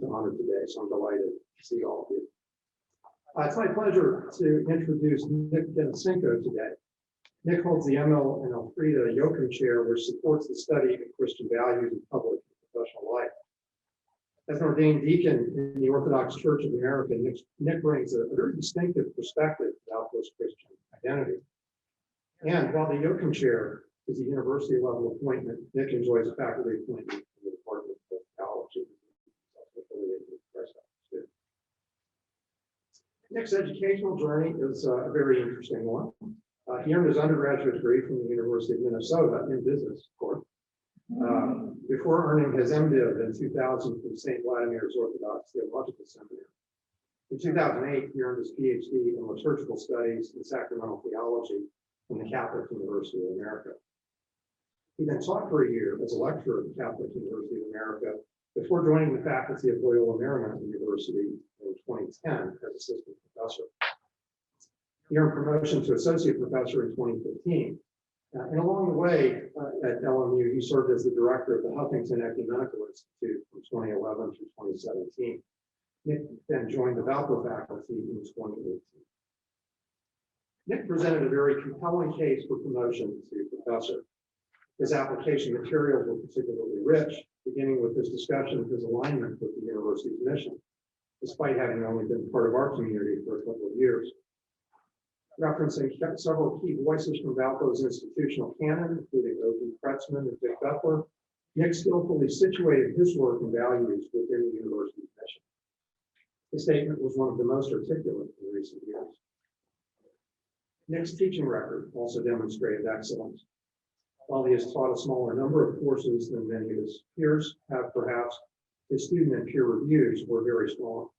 to honor today, so I'm delighted to see all of you. It's my pleasure to introduce Nick Denysenko today. Nick holds the Emil and Elfriede Jochum Chair, which supports the study of Christian values in public and professional life. As an ordained deacon in the Orthodox Church of America, Nick brings a very distinctive perspective about post-Christian identity. And while the Jochum Chair is a university-level appointment, Nick enjoys a faculty appointment in the Department of Theology. Nick's educational journey is a very interesting one. He earned his undergraduate degree from the University of Minnesota in business, of course, before earning his MDiv in 2000 from St. Vladimir's Orthodox Theological Seminary. In 2008, he earned his PhD in liturgical studies and sacramental theology from the Catholic University of America. He then taught for a year as a lecturer at the Catholic University of America before joining the faculty of Loyola Marymount University in 2010 as assistant professor. He earned promotion to associate professor in 2015. And along the way at LMU, he served as the director of the Huffington Ecumenical Institute from 2011 through 2017. Nick then joined the Valpo faculty in 2018. Nick presented a very compelling case for promotion to professor. His application materials were particularly rich, beginning with his discussion of his alignment with the university's mission, despite having only been part of our community for a couple of years. Referencing several key voices from Valpo's institutional canon, including O.B. Kretzmann and Dick Butler, Nick skillfully situated his work and values within the university's mission. His statement was one of the most articulate in recent years. Nick's teaching record also demonstrated excellence. While he has taught a smaller number of courses than many of his peers have, perhaps, his student and peer reviews were very strong.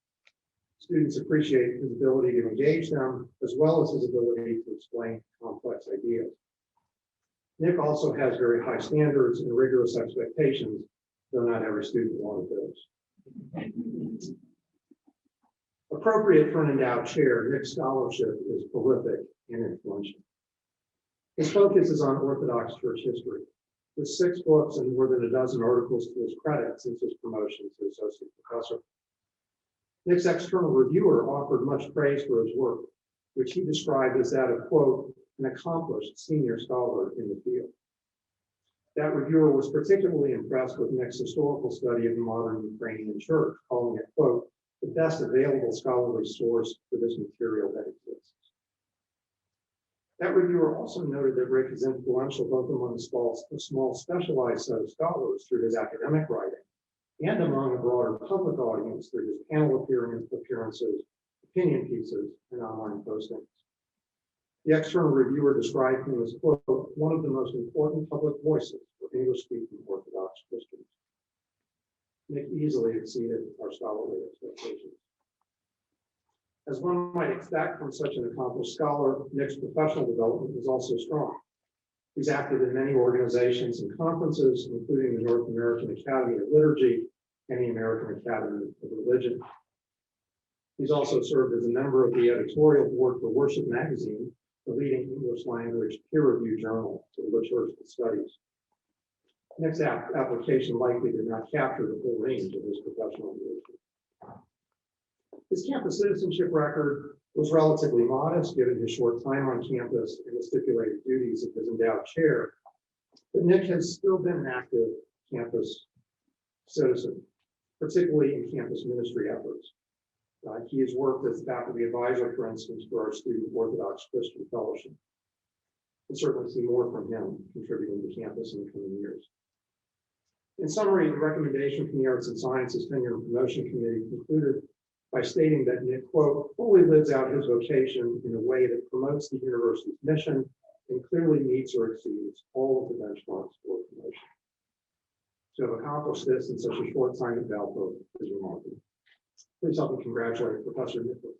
Students appreciate his ability to engage them, as well as his ability to explain complex ideas. Nick also has very high standards and rigorous expectations, though not every student wanted those. Appropriate for an endowed chair, Nick's scholarship is prolific and influential. His focus is on Orthodox Church history, with 6 books and more than a dozen articles to his credit since his promotion to associate professor. Nick's external reviewer offered much praise for his work, which he described as that of, quote, an accomplished senior scholar in the field. That reviewer was particularly impressed with Nick's historical study of the modern Ukrainian church, calling it, quote, the best available scholarly source for this material that exists. That reviewer also noted that Rick is influential both among a small specialized set of scholars through his academic writing and among a broader public audience through his panel appearances, opinion pieces, and online postings. The external reviewer described him as, quote, one of the most important public voices for English-speaking Orthodox Christians. Nick easily exceeded our scholarly expectations. As one might expect from such an accomplished scholar, Nick's professional development was also strong. He's active in many organizations and conferences, including the North American Academy of Liturgy and the American Academy of Religion. He's also served as a member of the editorial board for Worship Magazine, the leading English language peer-reviewed journal for liturgical studies. Nick's application likely did not capture the full range of his professional engagement. His campus citizenship record was relatively modest given his short time on campus and the stipulated duties of his endowed chair, but Nick has still been an active campus citizen, particularly in campus ministry efforts. He has worked as faculty advisor, for instance, for our Student Orthodox Christian Fellowship. We'll certainly see more from him contributing to campus in the coming years. In summary, the recommendation from the Arts and Sciences Tenure and Promotion Committee concluded by stating that Nick, quote, fully lives out his vocation in a way that promotes the university's mission and clearly meets or exceeds all of the benchmarks for promotion. To have accomplished this in such a short time at Valpo is remarkable. Please help me congratulate Professor Nicholas.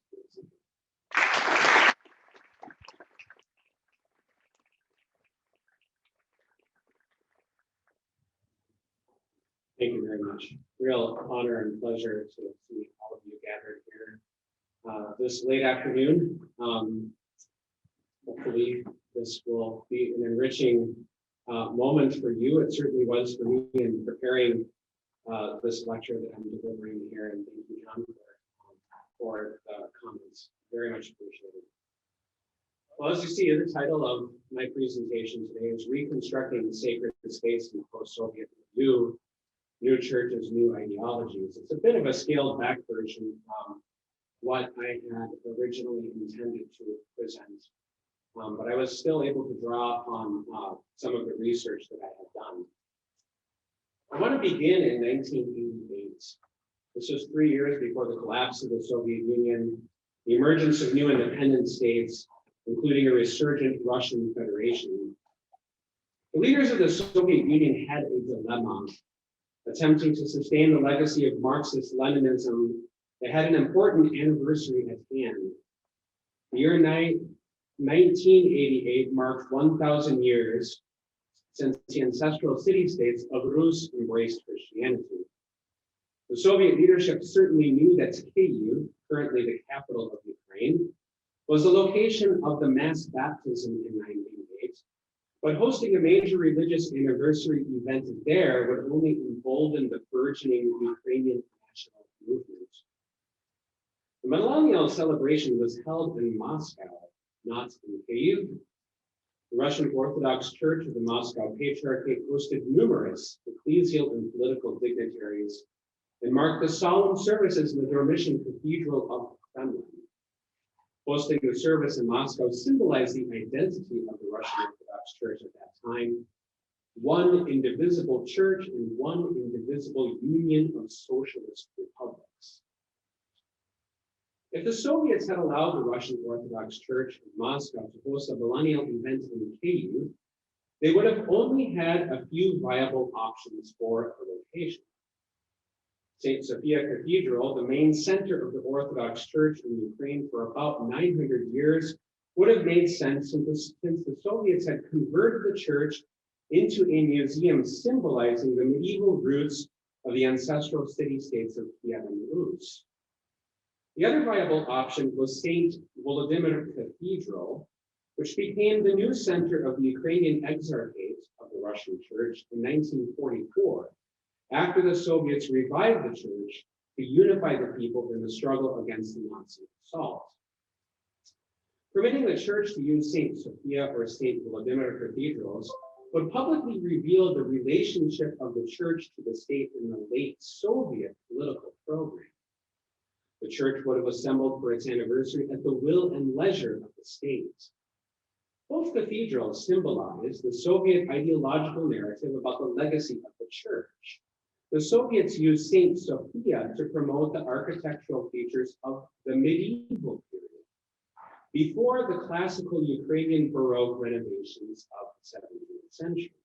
Thank you very much. Real honor and pleasure to see all of you gathered here this late afternoon. Hopefully this will be an enriching moment for you. It certainly was for me in preparing this lecture that I'm delivering here, and thank you, John, for the comments. Very much appreciated. Well, as you see, the title of my presentation today is Reconstructing the Sacred Space in Post-Soviet Milieu, New Churches, New Ideologies. It's a bit of a scaled back version from what I had originally intended to present, but I was still able to draw upon some of the research that I had done. I want to begin in 1988. This was 3 years before the collapse of the Soviet Union, the emergence of new independent states, including a resurgent Russian Federation. The leaders of the Soviet Union had a dilemma, attempting to sustain the legacy of Marxist-Leninism. They had an important anniversary at hand. The year 1988 marked 1,000 years since the ancestral city-states of Rus embraced Christianity. The Soviet leadership certainly knew that Kyiv, currently the capital of Ukraine, was the location of the mass baptism in 1988, but hosting a major religious anniversary event there would only embolden the burgeoning Ukrainian national movement. The millennial celebration was held in Moscow, not in Kyiv. The Russian Orthodox Church of the Moscow Patriarchate hosted numerous ecclesial and political dignitaries and marked the solemn services in the Dormition Cathedral of the Kremlin. Hosting the service in Moscow symbolized the identity of the Russian Orthodox Church at that time, one indivisible church and one indivisible union of socialist republics. If the Soviets had allowed the Russian Orthodox Church in Moscow to host a millennial event in Kyiv, they would have only had a few viable options for a location. St. Sophia Cathedral, the main center of the Orthodox Church in Ukraine for about 900 years, would have made sense since the Soviets had converted the church into a museum symbolizing the medieval roots of the ancestral city-states of Kiev and Rus. The other viable option was St. Volodymyr Cathedral, which became the new center of the Ukrainian Exarchate of the Russian Church in 1944, after the Soviets revived the church to unify the people in the struggle against the Nazi assault. Permitting the church to use St. Sophia or St. Volodymyr cathedrals would publicly reveal the relationship of the church to the state in the late Soviet political program. The church would have assembled for its anniversary at the will and leisure of the state. Both cathedrals symbolize the Soviet ideological narrative about the legacy of the church. The Soviets used St. Sophia to promote the architectural features of the medieval period, before the classical Ukrainian Baroque renovations of the 17th century.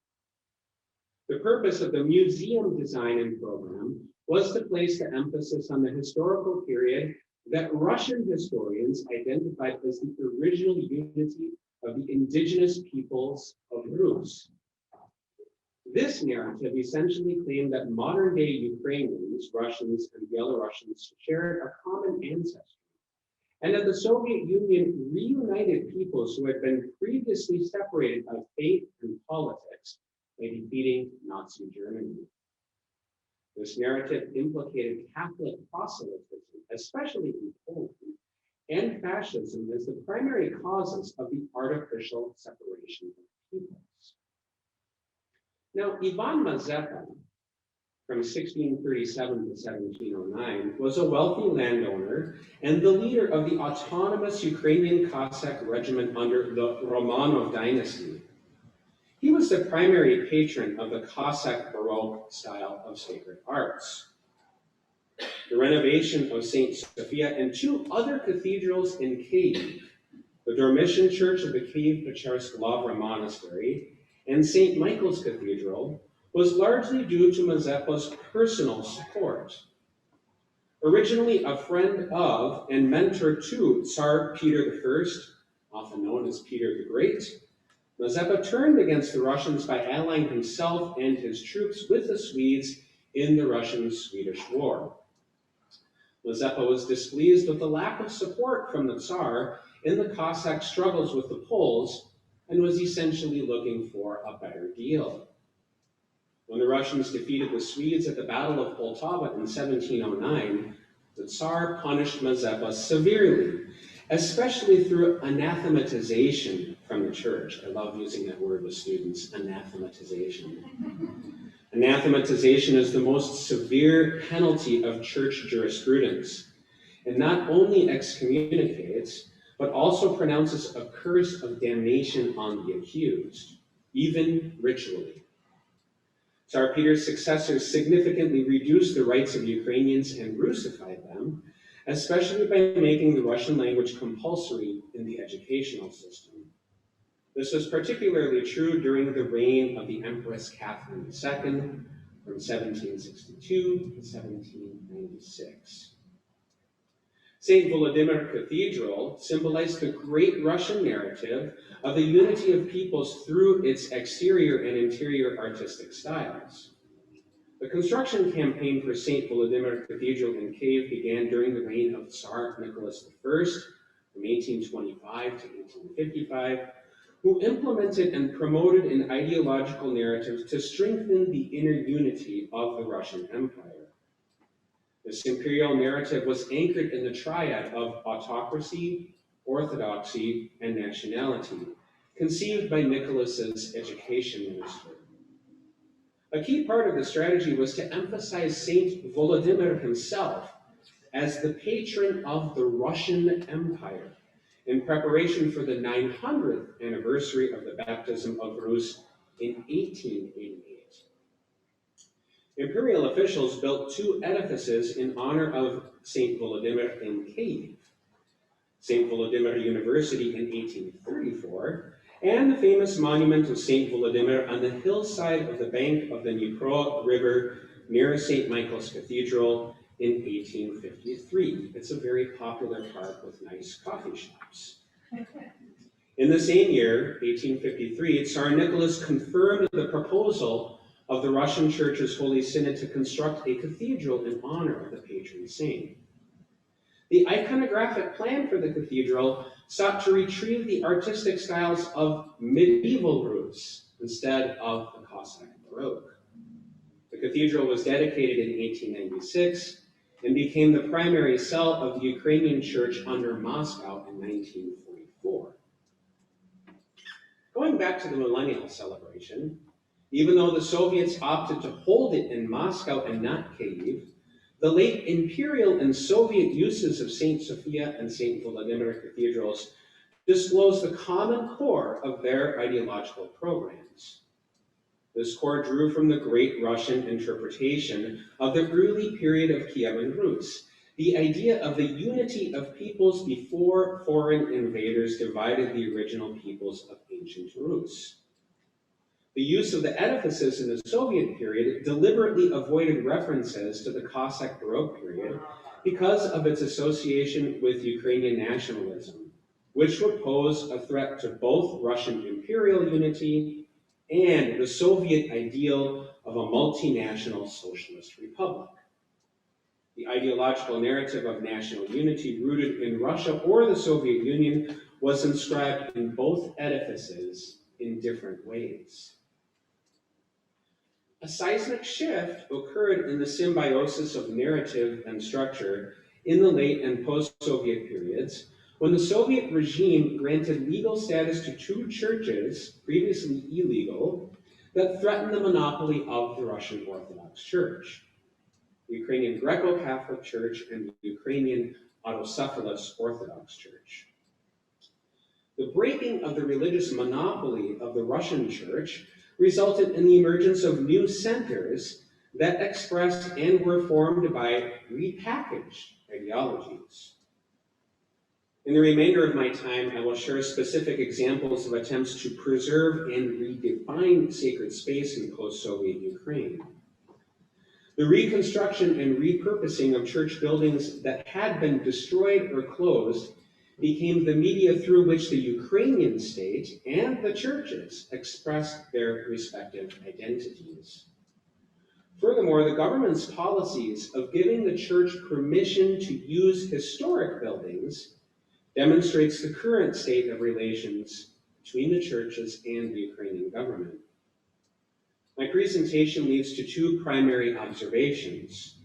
The purpose of the museum design and program was to place the emphasis on the historical period that Russian historians identified as the original unity of the indigenous peoples of Rus. This narrative essentially claimed that modern-day Ukrainians, Russians, and Belarusians shared a common ancestry, and that the Soviet Union reunited peoples who had been previously separated by faith and politics by defeating Nazi Germany. This narrative implicated Catholic proselytism, especially in Poland, and fascism as the primary causes of the artificial separation of peoples. Now, Ivan Mazepa, from 1637 to 1709, was a wealthy landowner and the leader of the autonomous Ukrainian Cossack regiment under the Romanov dynasty. He was the primary patron of the Cossack Baroque style of sacred arts. The renovation of St. Sophia and two other cathedrals in Kyiv, the Dormition Church of the Kyiv-Pecharsk Lavra Monastery and St. Michael's Cathedral, was largely due to Mazepa's personal support. Originally a friend of and mentor to Tsar Peter I, often known as Peter the Great, Mazepa turned against the Russians by allying himself and his troops with the Swedes in the Russian-Swedish War. Mazepa was displeased with the lack of support from the Tsar in the Cossack struggles with the Poles and was essentially looking for a better deal. When the Russians defeated the Swedes at the Battle of Poltava in 1709, the Tsar punished Mazeppa severely, especially through anathematization from the church. I love using that word with students, anathematization. Anathematization is the most severe penalty of church jurisprudence. It not only excommunicates, but also pronounces a curse of damnation on the accused, even ritually. Tsar Peter's successors significantly reduced the rights of Ukrainians and Russified them, especially by making the Russian language compulsory in the educational system. This was particularly true during the reign of the Empress Catherine II from 1762 to 1796. St. Volodymyr Cathedral symbolized the great Russian narrative of the unity of peoples through its exterior and interior artistic styles. The construction campaign for St. Volodymyr Cathedral in Kyiv began during the reign of Tsar Nicholas I from 1825 to 1855, who implemented and promoted an ideological narrative to strengthen the inner unity of the Russian Empire. This imperial narrative was anchored in the triad of autocracy, orthodoxy, and nationality, conceived by Nicholas's education minister. A key part of the strategy was to emphasize Saint Volodymyr himself as the patron of the Russian Empire, in preparation for the 900th anniversary of the baptism of Rus in 1888. Imperial officials built two edifices in honor of St. Volodymyr in Kyiv: St. Volodymyr University in 1834, and the famous monument of St. Volodymyr on the hillside of the bank of the Dnipro River near St. Michael's Cathedral in 1853. It's a very popular park with nice coffee shops. In the same year, 1853, Tsar Nicholas confirmed the proposal of the Russian Church's Holy Synod to construct a cathedral in honor of the patron saint. The iconographic plan for the cathedral sought to retrieve the artistic styles of medieval Rus instead of the Cossack Baroque. The cathedral was dedicated in 1896 and became the primary cell of the Ukrainian Church under Moscow in 1944. Going back to the millennial celebration, even though the Soviets opted to hold it in Moscow and not Kyiv, the late imperial and Soviet uses of St. Sophia and St. Volodymyr cathedrals disclose the common core of their ideological programs. This core drew from the great Russian interpretation of the early period of Kievan Rus, the idea of the unity of peoples before foreign invaders divided the original peoples of ancient Rus. The use of the edifices in the Soviet period deliberately avoided references to the Cossack Baroque period because of its association with Ukrainian nationalism, which would pose a threat to both Russian imperial unity and the Soviet ideal of a multinational socialist republic. The ideological narrative of national unity rooted in Russia or the Soviet Union was inscribed in both edifices in different ways. A seismic shift occurred in the symbiosis of narrative and structure in the late and post-Soviet periods, when the Soviet regime granted legal status to two churches, previously illegal, that threatened the monopoly of the Russian Orthodox Church: the Ukrainian Greco-Catholic Church and the Ukrainian Autocephalous Orthodox Church. The breaking of the religious monopoly of the Russian Church resulted in the emergence of new centers that expressed and were formed by repackaged ideologies. In the remainder of my time, I will share specific examples of attempts to preserve and redefine sacred space in post-Soviet Ukraine. The reconstruction and repurposing of church buildings that had been destroyed or closed became the media through which the Ukrainian state and the churches expressed their respective identities. Furthermore, the government's policies of giving the church permission to use historic buildings demonstrates the current state of relations between the churches and the Ukrainian government. My presentation leads to two primary observations.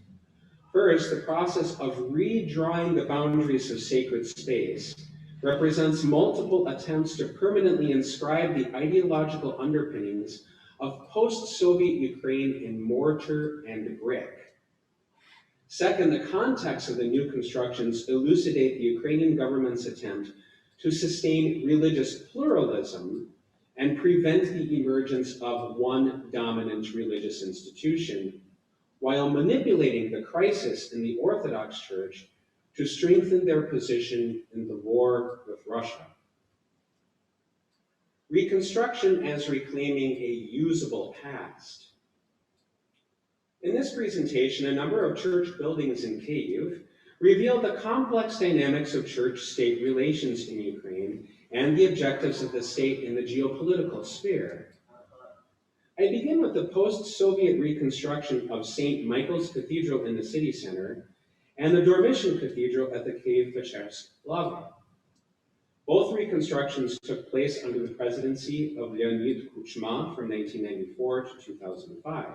First, the process of redrawing the boundaries of sacred space represents multiple attempts to permanently inscribe the ideological underpinnings of post-Soviet Ukraine in mortar and brick. Second, the context of the new constructions elucidate the Ukrainian government's attempt to sustain religious pluralism and prevent the emergence of one dominant religious institution, while manipulating the crisis in the Orthodox Church to strengthen their position in the war with Russia. Reconstruction as reclaiming a usable past. In this presentation, a number of church buildings in Kyiv reveal the complex dynamics of church-state relations in Ukraine and the objectives of the state in the geopolitical sphere. I begin with the post-Soviet reconstruction of St. Michael's Cathedral in the city center and the Dormition Cathedral at the Kyiv-Peczersk Lavra. Both reconstructions took place under the presidency of Leonid Kuchma from 1994 to 2005.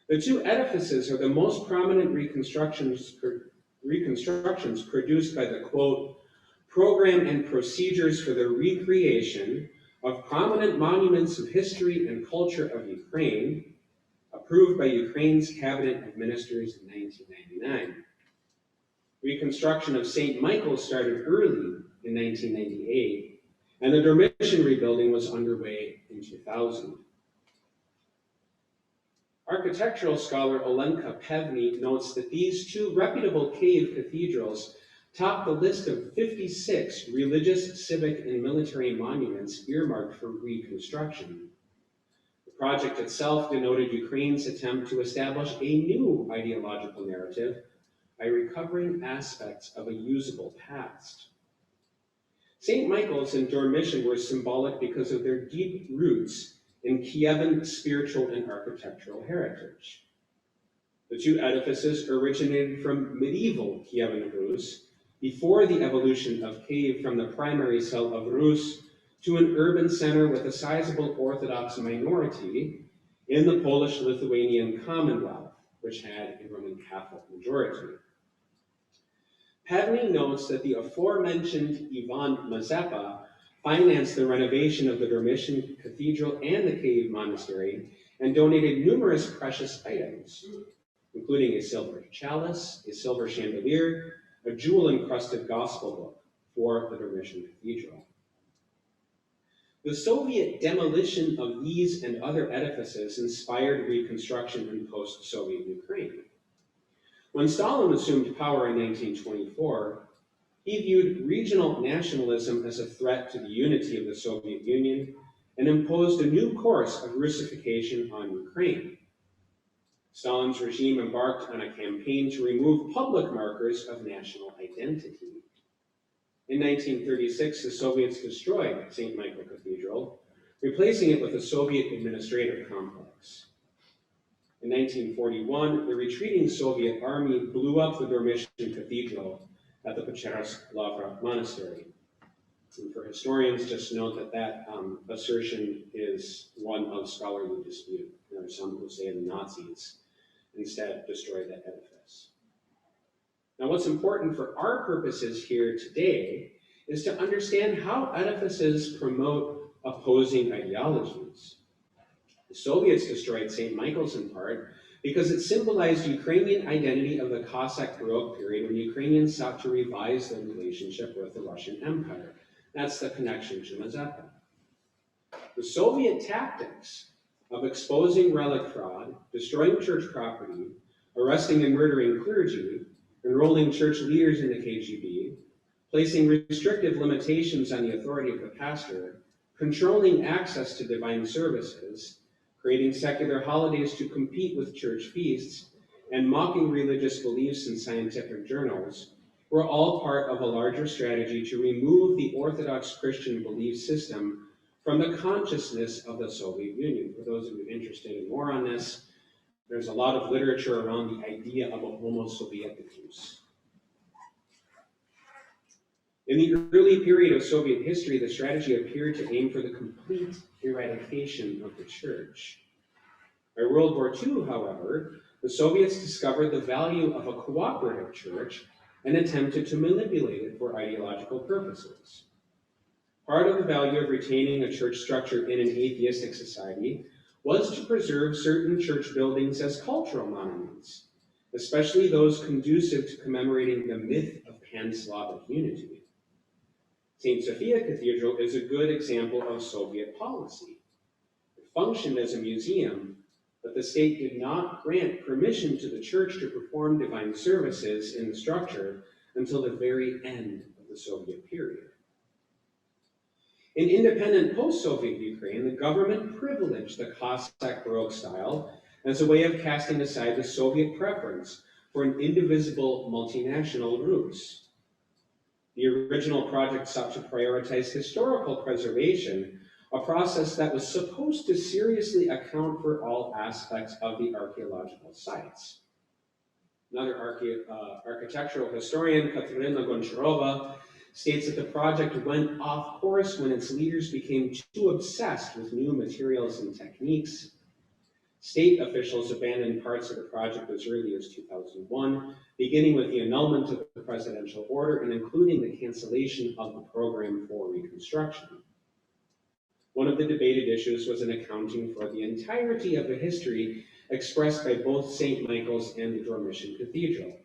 The two edifices are the most prominent reconstructions produced by the, quote, Program and Procedures for the Recreation of Prominent Monuments of History and Culture of Ukraine, approved by Ukraine's Cabinet of Ministers in 1999. Reconstruction of St. Michael's started early in 1998, and the Dormition rebuilding was underway in 2000. Architectural scholar Olenka Pevny notes that these two reputable Kyiv cathedrals top the list of 56 religious, civic, and military monuments earmarked for reconstruction. The project itself denoted Ukraine's attempt to establish a new ideological narrative by recovering aspects of a usable past. St. Michael's and Dormition were symbolic because of their deep roots in Kievan spiritual and architectural heritage. The two edifices originated from medieval Kievan Rus before the evolution of Kyiv from the primary cell of Rus to an urban center with a sizable Orthodox minority in the Polish-Lithuanian Commonwealth, which had a Roman Catholic majority. Pevny notes that the aforementioned Ivan Mazepa financed the renovation of the Dormition Cathedral and the Kyiv Monastery and donated numerous precious items, including a silver chalice, a silver chandelier, a jewel-encrusted gospel book for the Dormition Cathedral. The Soviet demolition of these and other edifices inspired reconstruction in post-Soviet Ukraine. When Stalin assumed power in 1924, he viewed regional nationalism as a threat to the unity of the Soviet Union and imposed a new course of Russification on Ukraine. Stalin's regime embarked on a campaign to remove public markers of national identity. In 1936, the Soviets destroyed St. Michael Cathedral, replacing it with a Soviet administrative complex. In 1941, the retreating Soviet army blew up the Dormition Cathedral at the Peczersk Lavra Monastery. And for historians, just note that that assertion is one of scholarly dispute. There are some who say the Nazis instead destroyed that edifice. Now, what's important for our purposes here today is to understand how edifices promote opposing ideologies. The Soviets destroyed St. Michael's in part because it symbolized Ukrainian identity of the Cossack Baroque period when Ukrainians sought to revise their relationship with the Russian Empire. That's the connection to Mazepa. The Soviet tactics of exposing relic fraud, destroying church property, arresting and murdering clergy, enrolling church leaders in the KGB, placing restrictive limitations on the authority of the pastor, controlling access to divine services, creating secular holidays to compete with church feasts, and mocking religious beliefs in scientific journals were all part of a larger strategy to remove the Orthodox Christian belief system from the consciousness of the Soviet Union. For those of you interested in more on this, there's a lot of literature around the idea of a Homo Sovieticus. In the early period of Soviet history, the strategy appeared to aim for the complete eradication of the church. By World War II, however, the Soviets discovered the value of a cooperative church and attempted to manipulate it for ideological purposes. Part of the value of retaining a church structure in an atheistic society was to preserve certain church buildings as cultural monuments, especially those conducive to commemorating the myth of Pan-Slavic unity. St. Sophia Cathedral is a good example of Soviet policy. It functioned as a museum, but the state did not grant permission to the church to perform divine services in the structure until the very end of the Soviet period. In independent post-Soviet Ukraine, the government privileged the Cossack Baroque style as a way of casting aside the Soviet preference for an indivisible multinational roots. The original project sought to prioritize historical preservation, a process that was supposed to seriously account for all aspects of the archaeological sites. Another architectural historian, Katerina Goncharova, states that the project went off course when its leaders became too obsessed with new materials and techniques. State officials abandoned parts of the project as early as 2001, beginning with the annulment of the presidential order and including the cancellation of the program for reconstruction. One of the debated issues was an accounting for the entirety of the history expressed by both St. Michael's and the Dormition Cathedral.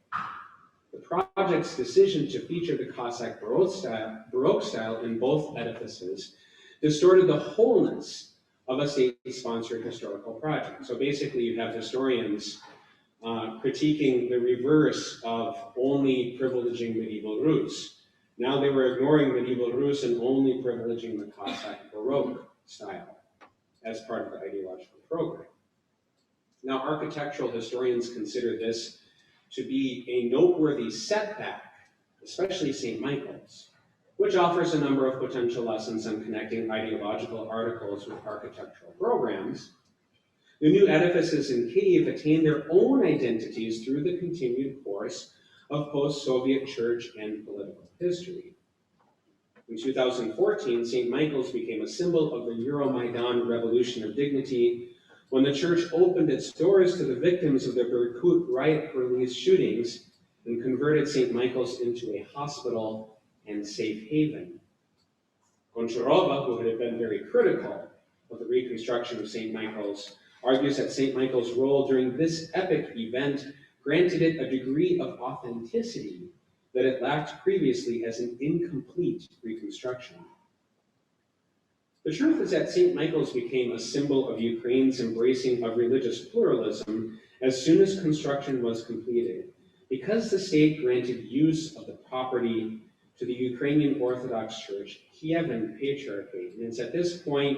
The project's decision to feature the Cossack Baroque style in both edifices distorted the wholeness of a state-sponsored historical project. So basically you have historians critiquing the reverse of only privileging medieval roots. Now they were ignoring medieval roots and only privileging the Cossack Baroque style as part of the ideological program. Now architectural historians consider this to be a noteworthy setback, especially St. Michael's, which offers a number of potential lessons on connecting ideological articles with architectural programs. The new edifices in Kyiv attain their own identities through the continued course of post-Soviet church and political history. In 2014, St. Michael's became a symbol of the Euromaidan Revolution of Dignity when the church opened its doors to the victims of the Berkut riot police shootings and converted St. Michael's into a hospital and safe haven. Goncharova, who had been very critical of the reconstruction of St. Michael's, argues that St. Michael's role during this epic event granted it a degree of authenticity that it lacked previously as an incomplete reconstruction. The truth is that St. Michael's became a symbol of Ukraine's embracing of religious pluralism as soon as construction was completed, because the state granted use of the property to the Ukrainian Orthodox Church, Kievan Patriarchate. And it's at this point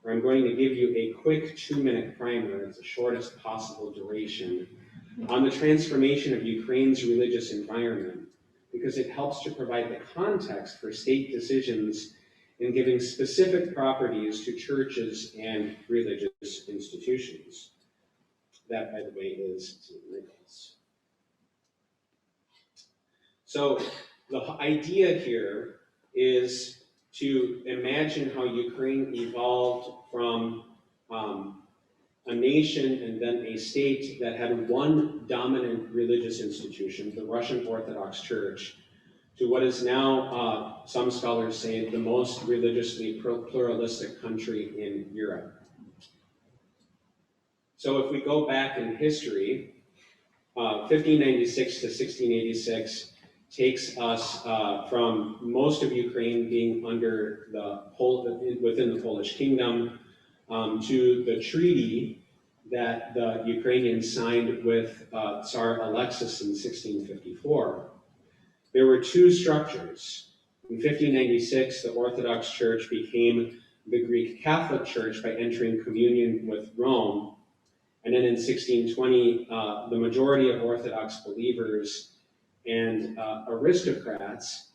where I'm going to give you a quick 2-minute primer, it's the shortest possible duration, on the transformation of Ukraine's religious environment, because it helps to provide the context for state decisions in giving specific properties to churches and religious institutions. That, by the way, is St. Michael's. So the idea here is to imagine how Ukraine evolved from a nation and then a state that had one dominant religious institution, the Russian Orthodox Church, to what is now, some scholars say, the most religiously pluralistic country in Europe. So if we go back in history, 1596 to 1686 takes us from most of Ukraine being under within the Polish kingdom to the treaty that the Ukrainians signed with Tsar Alexis in 1654. There were two structures. In 1596, the Orthodox Church became the Greek Catholic Church by entering communion with Rome. And then in 1620, the majority of Orthodox believers and aristocrats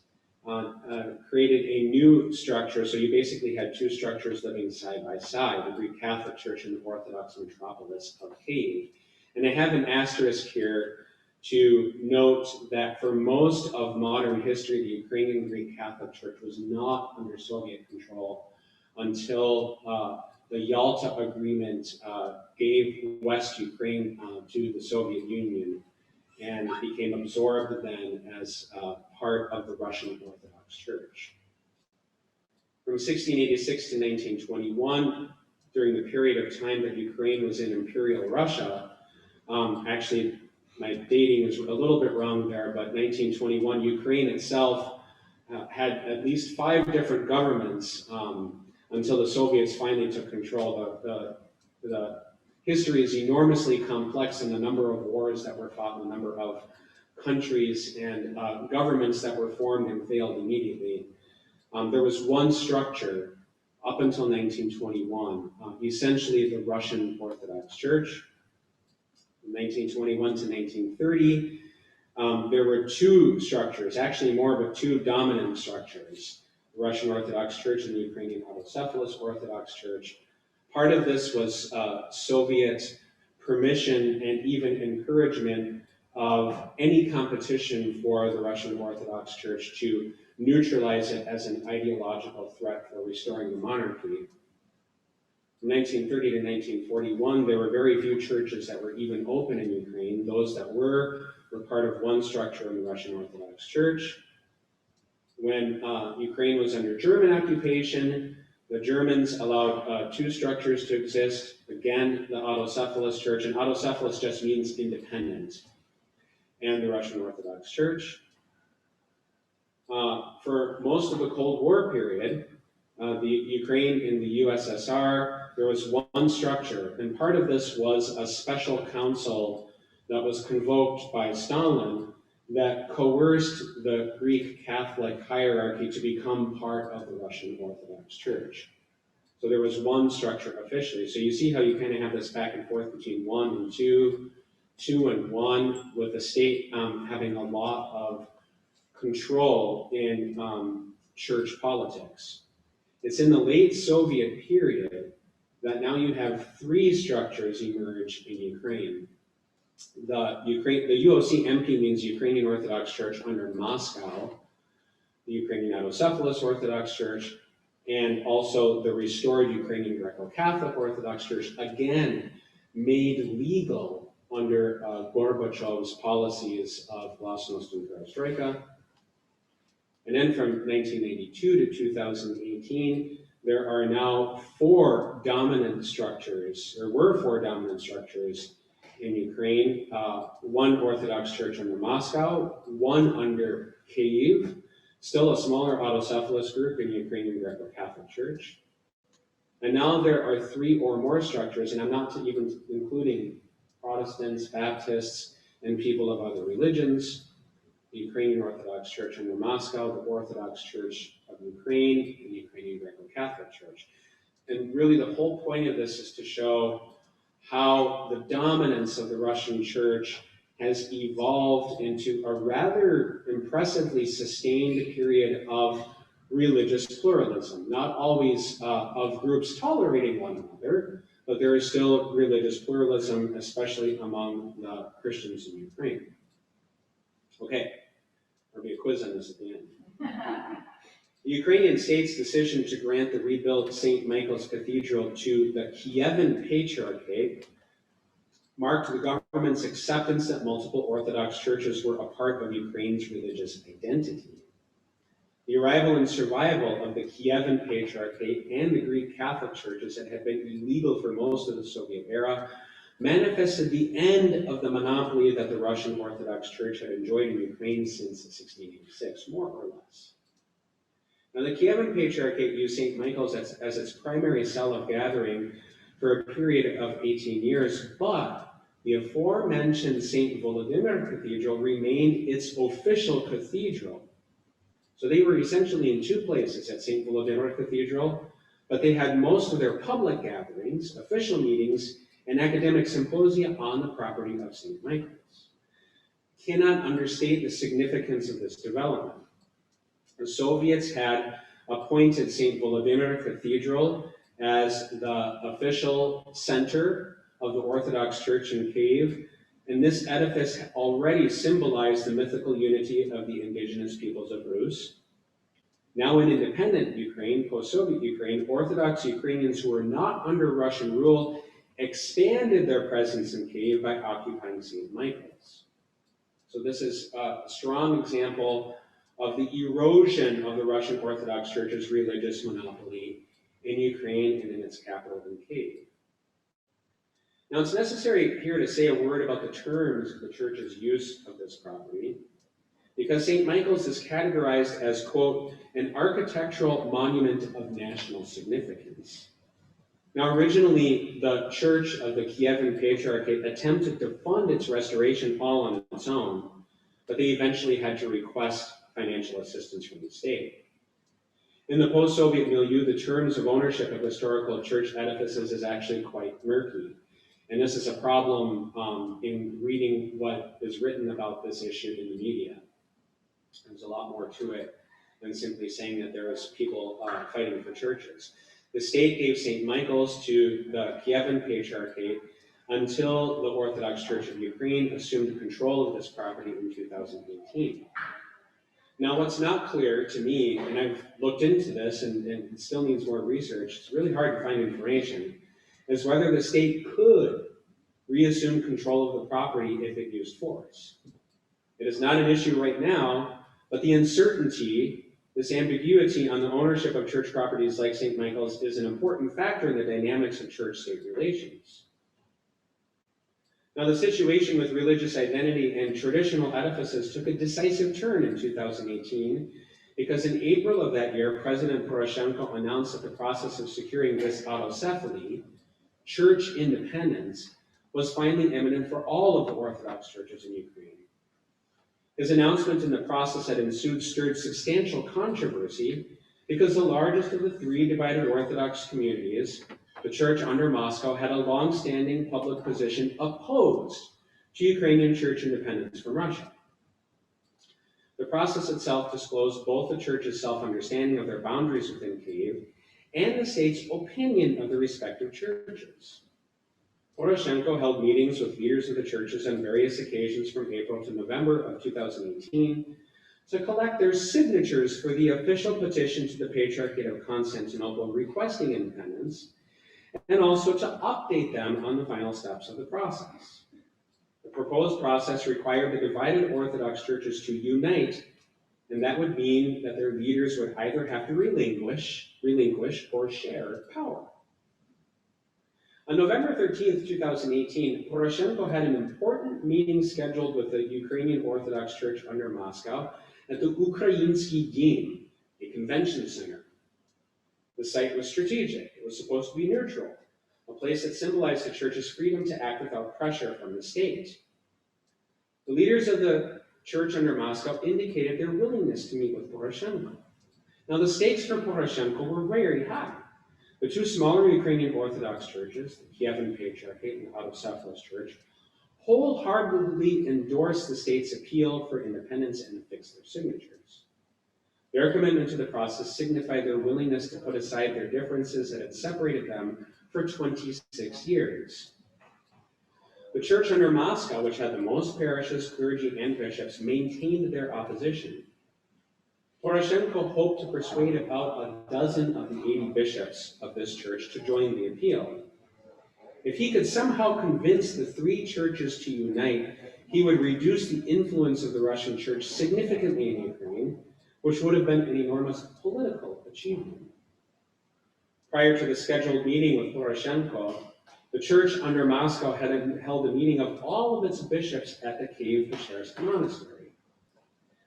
created a new structure. So you basically had two structures living side by side, the Greek Catholic Church and the Orthodox metropolis of Kyiv. And I have an asterisk here to note that for most of modern history, the Ukrainian Greek Catholic Church was not under Soviet control until the Yalta Agreement gave West Ukraine to the Soviet Union, and became absorbed then as part of the Russian Orthodox Church. From 1686 to 1921, during the period of time that Ukraine was in Imperial Russia, actually my dating is a little bit wrong there, but 1921, Ukraine itself had at least 5 different governments until the Soviets finally took control. The history is enormously complex in the number of wars that were fought, and the number of countries and governments that were formed and failed immediately. There was one structure up until 1921, essentially the Russian Orthodox Church. From 1921 to 1930, there were 2 structures, actually more of 2 dominant structures, the Russian Orthodox Church and the Ukrainian Autocephalous Orthodox Church. Part of this was Soviet permission and even encouragement of any competition for the Russian Orthodox Church to neutralize it as an ideological threat for restoring the monarchy. From 1930 to 1941, there were very few churches that were even open in Ukraine. Those that were part of one structure in the Russian Orthodox Church. When Ukraine was under German occupation, the Germans allowed 2 structures to exist. Again, the Autocephalous Church, and autocephalous just means independent, and the Russian Orthodox Church. For most of the Cold War period, the Ukraine in the USSR, there was one structure, and part of this was a special council that was convoked by Stalin that coerced the Greek Catholic hierarchy to become part of the Russian Orthodox Church. So there was one structure officially. So you see how you kind of have this back and forth between 1 and 2, 2 and 1, with the state having a lot of control in church politics. It's in the late Soviet period that now you have 3 structures emerge in Ukraine. The UOC-MP means Ukrainian Orthodox Church under Moscow, the Ukrainian Autocephalous Orthodox Church, and also the restored Ukrainian Greco-Catholic Orthodox Church, again made legal under Gorbachev's policies of glasnost and perestroika. And then from 1982 to 2018, there are now 4 dominant structures, or were 4 dominant structures in Ukraine. 1 Orthodox Church under Moscow, 1 under Kyiv, still a smaller autocephalous group in Ukrainian Greco-Catholic Church. And now there are 3 or more structures, and I'm not even including Protestants, Baptists, and people of other religions. The Ukrainian Orthodox Church under Moscow, the Orthodox Church of Ukraine, and the Ukrainian Greco-Catholic Church. And really the whole point of this is to show how the dominance of the Russian Church has evolved into a rather impressively sustained period of religious pluralism. Not always of groups tolerating one another, but there is still religious pluralism, especially among the Christians in Ukraine. Okay, there'll be a quiz on this at the end. The Ukrainian state's decision to grant the rebuilt St. Michael's Cathedral to the Kievan Patriarchate marked the government's acceptance that multiple Orthodox churches were a part of Ukraine's religious identity. The arrival and survival of the Kievan Patriarchate and the Greek Catholic churches that had been illegal for most of the Soviet era manifested the end of the monopoly that the Russian Orthodox Church had enjoyed in Ukraine since 1686, more or less. Now, the Kievan Patriarchate used St. Michael's as its primary cell of gathering for a period of 18 years, but the aforementioned St. Volodymyr Cathedral remained its official cathedral. So they were essentially in 2 places at St. Volodymyr Cathedral, but they had most of their public gatherings, official meetings, and academic symposia on the property of St. Michael's. Cannot understate the significance of this development. The Soviets had appointed St. Volodymyr Cathedral as the official center of the Orthodox Church in Kyiv, and this edifice already symbolized the mythical unity of the indigenous peoples of Rus. Now in independent Ukraine, post-Soviet Ukraine, Orthodox Ukrainians who were not under Russian rule expanded their presence in Kyiv by occupying St. Michael's. So this is a strong example of the erosion of the Russian Orthodox Church's religious monopoly in Ukraine and in its capital in Kyiv. Now it's necessary here to say a word about the terms of the Church's use of this property, because St. Michael's is categorized as, quote, an architectural monument of national significance. Now, originally, the Church of the Kievan Patriarchate attempted to fund its restoration all on its own, but they eventually had to request financial assistance from the state. In the post-Soviet milieu, the terms of ownership of historical church edifices is actually quite murky. And this is a problem in reading what is written about this issue in the media. There's a lot more to it than simply saying that there was people fighting for churches. The state gave St. Michael's to the Kievan Patriarchate until the Orthodox Church of Ukraine assumed control of this property in 2018. Now, what's not clear to me, and I've looked into this and it still needs more research, it's really hard to find information, is whether the state could reassume control of the property if it used force. It is not an issue right now, but the uncertainty, this ambiguity on the ownership of church properties like St. Michael's is an important factor in the dynamics of church-state relations. Now, the situation with religious identity and traditional edifices took a decisive turn in 2018 because in April of that year, President Poroshenko announced that the process of securing this autocephaly, church independence, was finally imminent for all of the Orthodox churches in Ukraine. His announcement in the process that ensued stirred substantial controversy because the largest of the three divided Orthodox communities, the church under Moscow, had a long-standing public position opposed to Ukrainian church independence from Russia. The process itself disclosed both the church's self-understanding of their boundaries within Kyiv and the state's opinion of the respective churches. Poroshenko held meetings with leaders of the churches on various occasions from April to November of 2018 to collect their signatures for the official petition to the Patriarchate of Constantinople requesting independence, and also to update them on the final steps of the process. The proposed process required the divided Orthodox churches to unite, and that would mean that their leaders would either have to relinquish or share power. On November 13th, 2018, Poroshenko had an important meeting scheduled with the Ukrainian Orthodox Church under Moscow at the Ukrainsky Dom, a convention center. The site was strategic. It was supposed to be neutral, a place that symbolized the church's freedom to act without pressure from the state. The leaders of the church under Moscow indicated their willingness to meet with Poroshenko. Now, the stakes for Poroshenko were very high. The two smaller Ukrainian Orthodox churches, the Kievan Patriarchate and the Autocephalous Church, wholeheartedly endorsed the state's appeal for independence and affixed their signatures. Their commitment to the process signified their willingness to put aside their differences that had separated them for 26 years. The church under Moscow, which had the most parishes, clergy, and bishops, maintained their opposition. Poroshenko hoped to persuade about a dozen of the 80 bishops of this church to join the appeal. If he could somehow convince the three churches to unite, he would reduce the influence of the Russian church significantly in Ukraine, which would have been an enormous political achievement. Prior to the scheduled meeting with Poroshenko, the church under Moscow had held a meeting of all of its bishops at the Kyiv-Peshchersk monastery.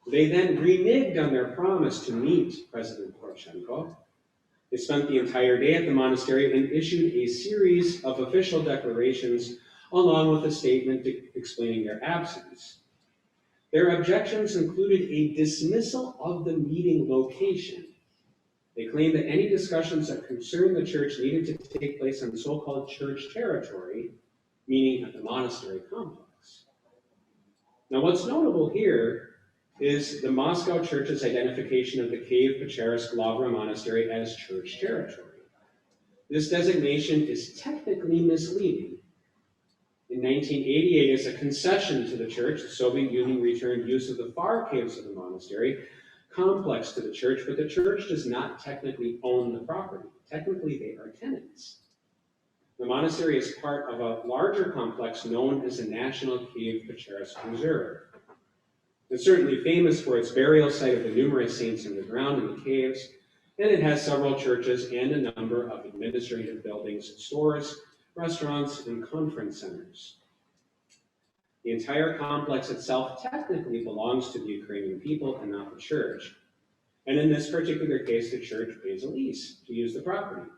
They then reneged on their promise to meet President Poroshenko. They spent the entire day at the monastery and issued a series of official declarations along with a statement explaining their absence. Their objections included a dismissal of the meeting location. They claimed that any discussions that concerned the church needed to take place on so-called church territory, meaning at the monastery complex. Now, what's notable here is the Moscow Church's identification of the Kyiv-Peshchersk Lavra Monastery as church territory. This designation is technically misleading. In 1988, as a concession to the church, the Soviet Union returned use of the far caves of the monastery, complex to the church, but the church does not technically own the property. Technically, they are tenants. The monastery is part of a larger complex known as the National Cave Pecharis Reserve. It's certainly famous for its burial site of the numerous saints underground in the caves, and it has several churches and a number of administrative buildings, stores, restaurants, and conference centers. The entire complex itself technically belongs to the Ukrainian people and not the church. And in this particular case, the church pays a lease to use the property.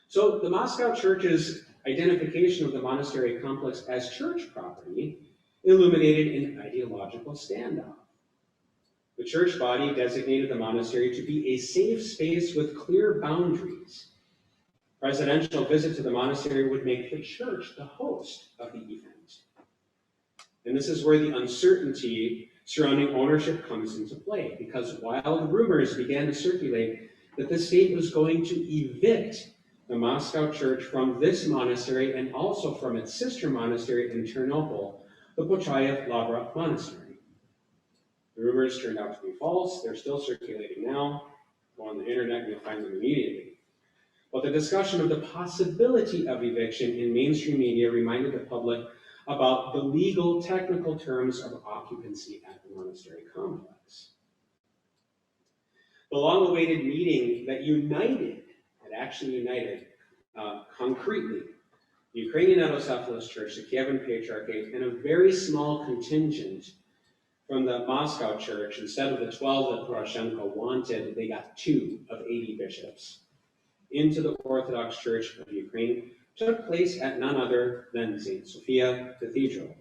So the Moscow Church's identification of the monastery complex as church property illuminated an ideological standoff. The church body designated the monastery to be a safe space with clear boundaries. Presidential visit to the monastery would make the church the host of the event. And this is where the uncertainty surrounding ownership comes into play, because wild rumors began to circulate that the state was going to evict the Moscow Church from this monastery and also from its sister monastery in Ternopil, the Pochayev Lavra Monastery. The rumors turned out to be false. They're still circulating now. Go on the internet and you'll find them immediately. But the discussion of the possibility of eviction in mainstream media reminded the public about the legal technical terms of occupancy at the monastery complex. The long-awaited meeting that actually united concretely the Ukrainian Autocephalous Church, the Kievan Patriarchate, and a very small contingent from the Moscow Church. Instead of the 12 that Poroshenko wanted, they got 2 of 80 bishops into the Orthodox Church of Ukraine, took place at none other than St. Sophia Cathedral.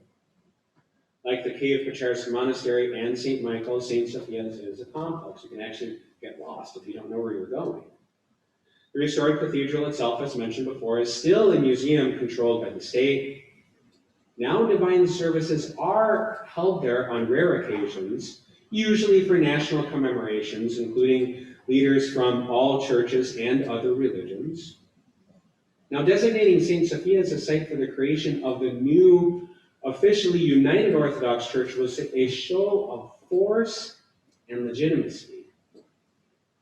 Like the Cave Pecharis Monastery and St. Michael, St. Sophia's is a complex. You can actually get lost if you don't know where you're going. The restored cathedral itself, as mentioned before, is still a museum controlled by the state. Now divine services are held there on rare occasions, usually for national commemorations, including leaders from all churches and other religions. Now, designating St. Sophia as a site for the creation of the new officially united Orthodox Church was a show of force and legitimacy.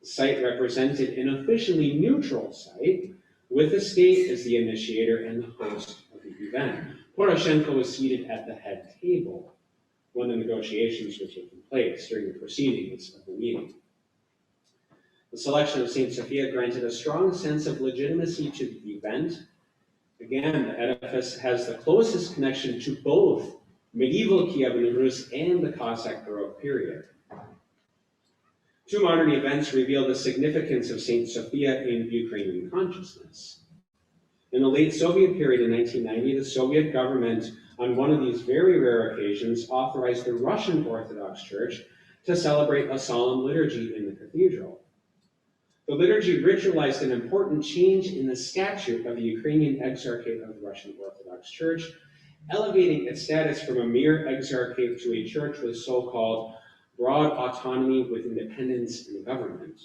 The site represented an officially neutral site, with the state as the initiator and the host of the event. Poroshenko was seated at the head table when the negotiations were taking place during the proceedings of the meeting. The selection of St. Sophia granted a strong sense of legitimacy to the event. Again, the edifice has the closest connection to both medieval Kievan Rus and the Cossack Baroque period. 2 modern events reveal the significance of St. Sophia in Ukrainian consciousness. In the late Soviet period in 1990, the Soviet government, on one of these very rare occasions, authorized the Russian Orthodox Church to celebrate a solemn liturgy in the cathedral. The liturgy ritualized an important change in the statute of the Ukrainian Exarchate of the Russian Orthodox Church, elevating its status from a mere exarchate to a church with so-called broad autonomy with independence in government.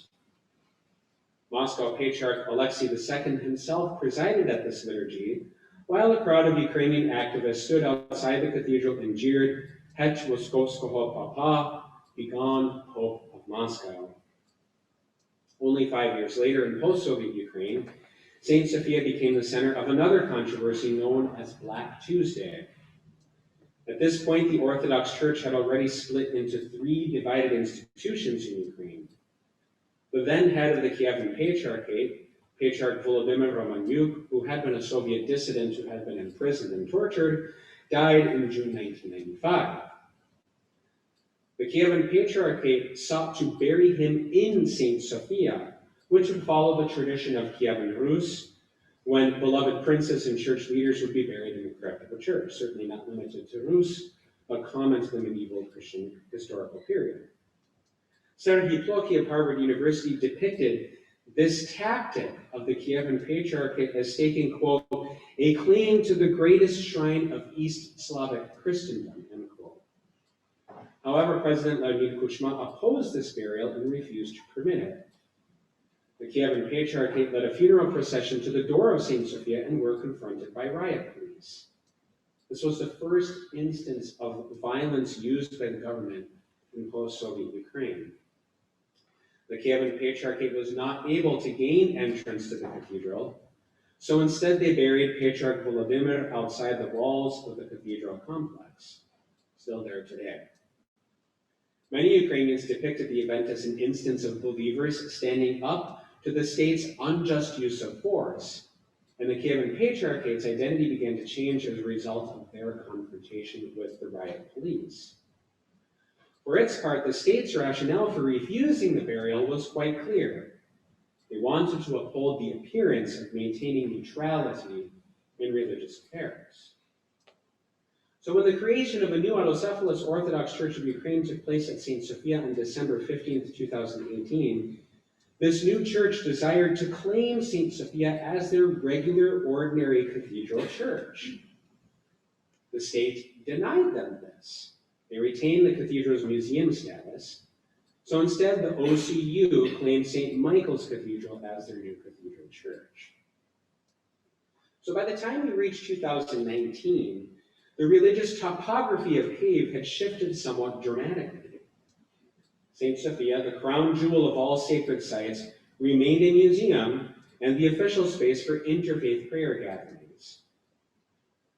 Moscow Patriarch Alexei II himself presided at this liturgy, while a crowd of Ukrainian activists stood outside the cathedral and jeered, "Het Moskovskoho Papa, begone, Pope of Moscow." Only 5 years later, in post-Soviet Ukraine, St. Sophia became the center of another controversy known as Black Tuesday. At this point, the Orthodox Church had already split into 3 divided institutions in Ukraine. The then head of the Kievan Patriarchate, Patriarch Volodymyr Romanyuk, who had been a Soviet dissident who had been imprisoned and tortured, died in June 1995. The Kievan Patriarchate sought to bury him in St. Sophia, which would follow the tradition of Kievan Rus, when beloved princes and church leaders would be buried in the crypt of a church, certainly not limited to Rus, but common to the medieval Christian historical period. Serhiy Plokhy of Harvard University depicted this tactic of the Kievan Patriarchate as staking, quote, "a claim to the greatest shrine of East Slavic Christendom," end quote. However, President Leonid Kuchma opposed this burial and refused to permit it. The Kievan Patriarchate led a funeral procession to the door of St. Sophia and were confronted by riot police. This was the first instance of violence used by the government in post-Soviet Ukraine. The Kievan Patriarchate was not able to gain entrance to the cathedral, so instead they buried Patriarch Volodymyr outside the walls of the cathedral complex, still there today. Many Ukrainians depicted the event as an instance of believers standing up to the state's unjust use of force, and the Kievan Patriarchate's identity began to change as a result of their confrontation with the riot police. For its part, the state's rationale for refusing the burial was quite clear. They wanted to uphold the appearance of maintaining neutrality in religious affairs. So when the creation of a new autocephalous Orthodox Church of Ukraine took place at St. Sophia on December 15th, 2018, this new church desired to claim St. Sophia as their regular, ordinary cathedral church. The state denied them this. They retained the cathedral's museum status, so instead the OCU claimed St. Michael's Cathedral as their new cathedral church. So by the time we reached 2019, the religious topography of Kyiv had shifted somewhat dramatically. St. Sophia, the crown jewel of all sacred sites, remained a museum and the official space for interfaith prayer gatherings.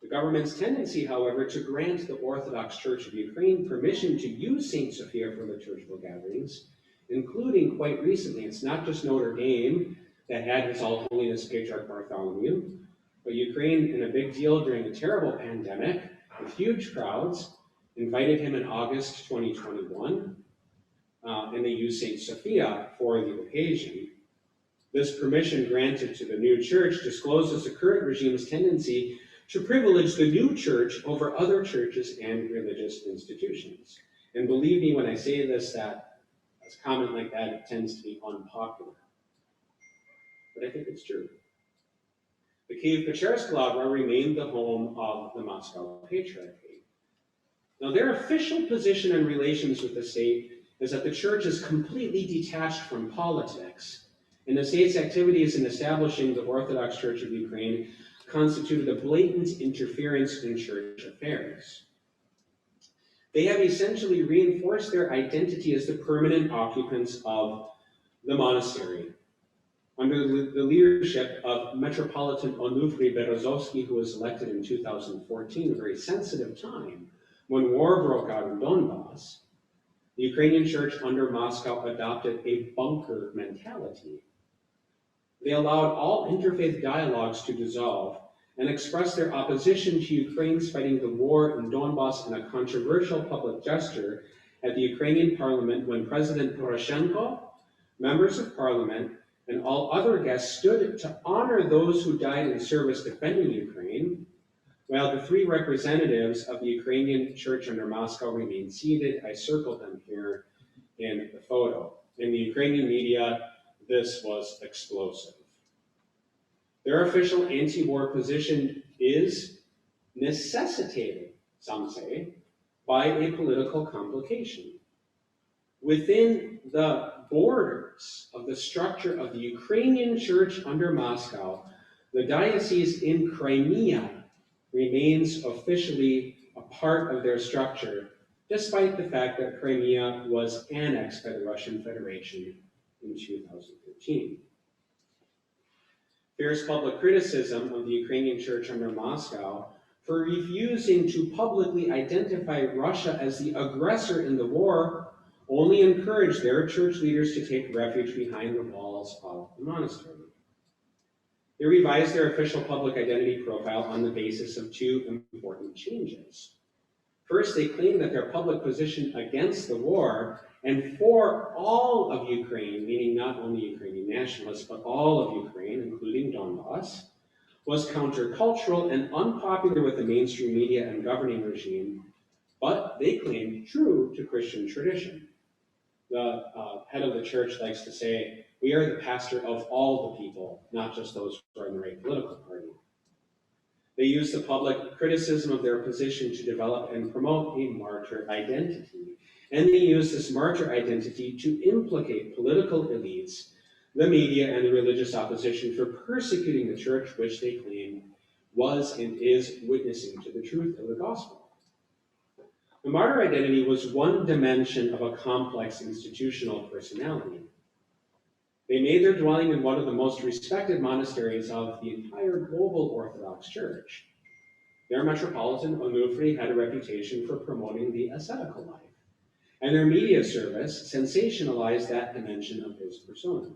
The government's tendency, however, to grant the Orthodox Church of Ukraine permission to use St. Sophia for liturgical gatherings, including quite recently, it's not just Notre Dame that had His All Holiness Patriarch Bartholomew, but Ukraine, in a big deal during a terrible pandemic, with huge crowds, invited him in August 2021, and they used St. Sophia for the occasion. This permission granted to the new church discloses the current regime's tendency to privilege the new church over other churches and religious institutions. And believe me when I say this, that a comment like that, it tends to be unpopular. But I think it's true. The Kyiv-Pечерsk Lavra remained the home of the Moscow Patriarchate. Now, their official position in relations with the state is that the church is completely detached from politics, and the state's activities in establishing the Orthodox Church of Ukraine constituted a blatant interference in church affairs. They have essentially reinforced their identity as the permanent occupants of the monastery, under the leadership of Metropolitan Onufriy Berezovsky, who was elected in 2014, a very sensitive time when war broke out in Donbass. The Ukrainian church under Moscow adopted a bunker mentality. They allowed all interfaith dialogues to dissolve and expressed their opposition to Ukraine's fighting the war in Donbass in a controversial public gesture at the Ukrainian parliament when President Poroshenko, members of parliament, and all other guests stood to honor those who died in service defending Ukraine, while the three representatives of the Ukrainian church under Moscow remained seated. I circled them here in the photo. In the Ukrainian media, this was explosive. Their official anti-war position is necessitated, some say, by a political complication. Within the borders of the structure of the Ukrainian church under Moscow, the diocese in Crimea remains officially a part of their structure, despite the fact that Crimea was annexed by the Russian Federation in 2013. Fierce public criticism of the Ukrainian church under Moscow for refusing to publicly identify Russia as the aggressor in the war only encouraged their church leaders to take refuge behind the walls of the monastery. They revised their official public identity profile on the basis of two important changes. First, they claimed that their public position against the war and for all of Ukraine, meaning not only Ukrainian nationalists, but all of Ukraine, including Donbass, was countercultural and unpopular with the mainstream media and governing regime, but they claimed true to Christian tradition. The head of the church likes to say, we are the pastor of all the people, not just those who are in the right political party. They used the public criticism of their position to develop and promote a martyr identity. And they used this martyr identity to implicate political elites, the media, and the religious opposition for persecuting the church, which they claim was and is witnessing to the truth of the gospel. The martyr identity was one dimension of a complex institutional personality. They made their dwelling in one of the most respected monasteries of the entire global Orthodox Church. Their metropolitan, Onufri, had a reputation for promoting the ascetical life, and their media service sensationalized that dimension of his persona.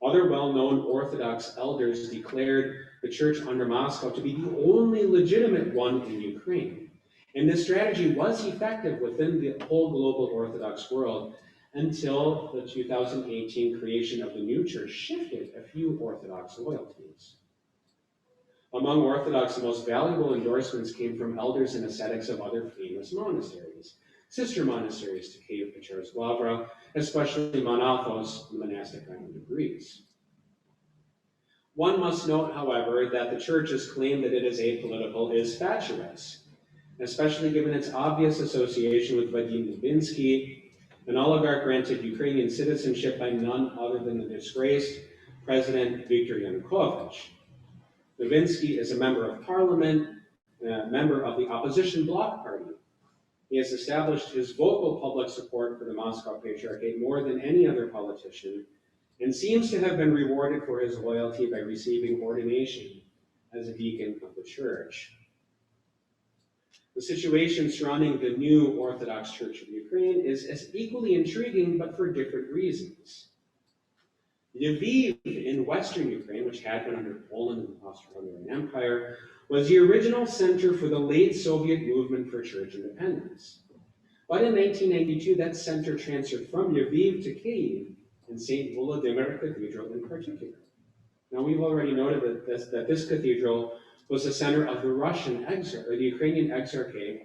Other well-known Orthodox elders declared the church under Moscow to be the only legitimate one in Ukraine. And this strategy was effective within the whole global Orthodox world until the 2018 creation of the new church shifted a few Orthodox loyalties. Among Orthodox, the most valuable endorsements came from elders and ascetics of other famous monasteries, sister monasteries to Kiev-Pecherslavra, especially Monathos, the monastic island of Greece. One must note, however, that the church's claim that it is apolitical is fatuous, especially given its obvious association with Vadim Novinsky, an oligarch granted Ukrainian citizenship by none other than the disgraced President Viktor Yanukovych. Novinsky is a member of parliament, a member of the opposition Bloc Party. He has established his vocal public support for the Moscow Patriarchate more than any other politician, and seems to have been rewarded for his loyalty by receiving ordination as a deacon of the church. The situation surrounding the new Orthodox Church of Ukraine is as equally intriguing, but for different reasons. Lviv in western Ukraine, which had been under Poland and the Austro-Hungarian Empire, was the original center for the late Soviet movement for church independence. But in 1992, that center transferred from Lviv to Kyiv, and St. Volodymyr Cathedral in particular. Now, we've already noted that this cathedral was the center of the Russian exarch, or the Ukrainian exarchate,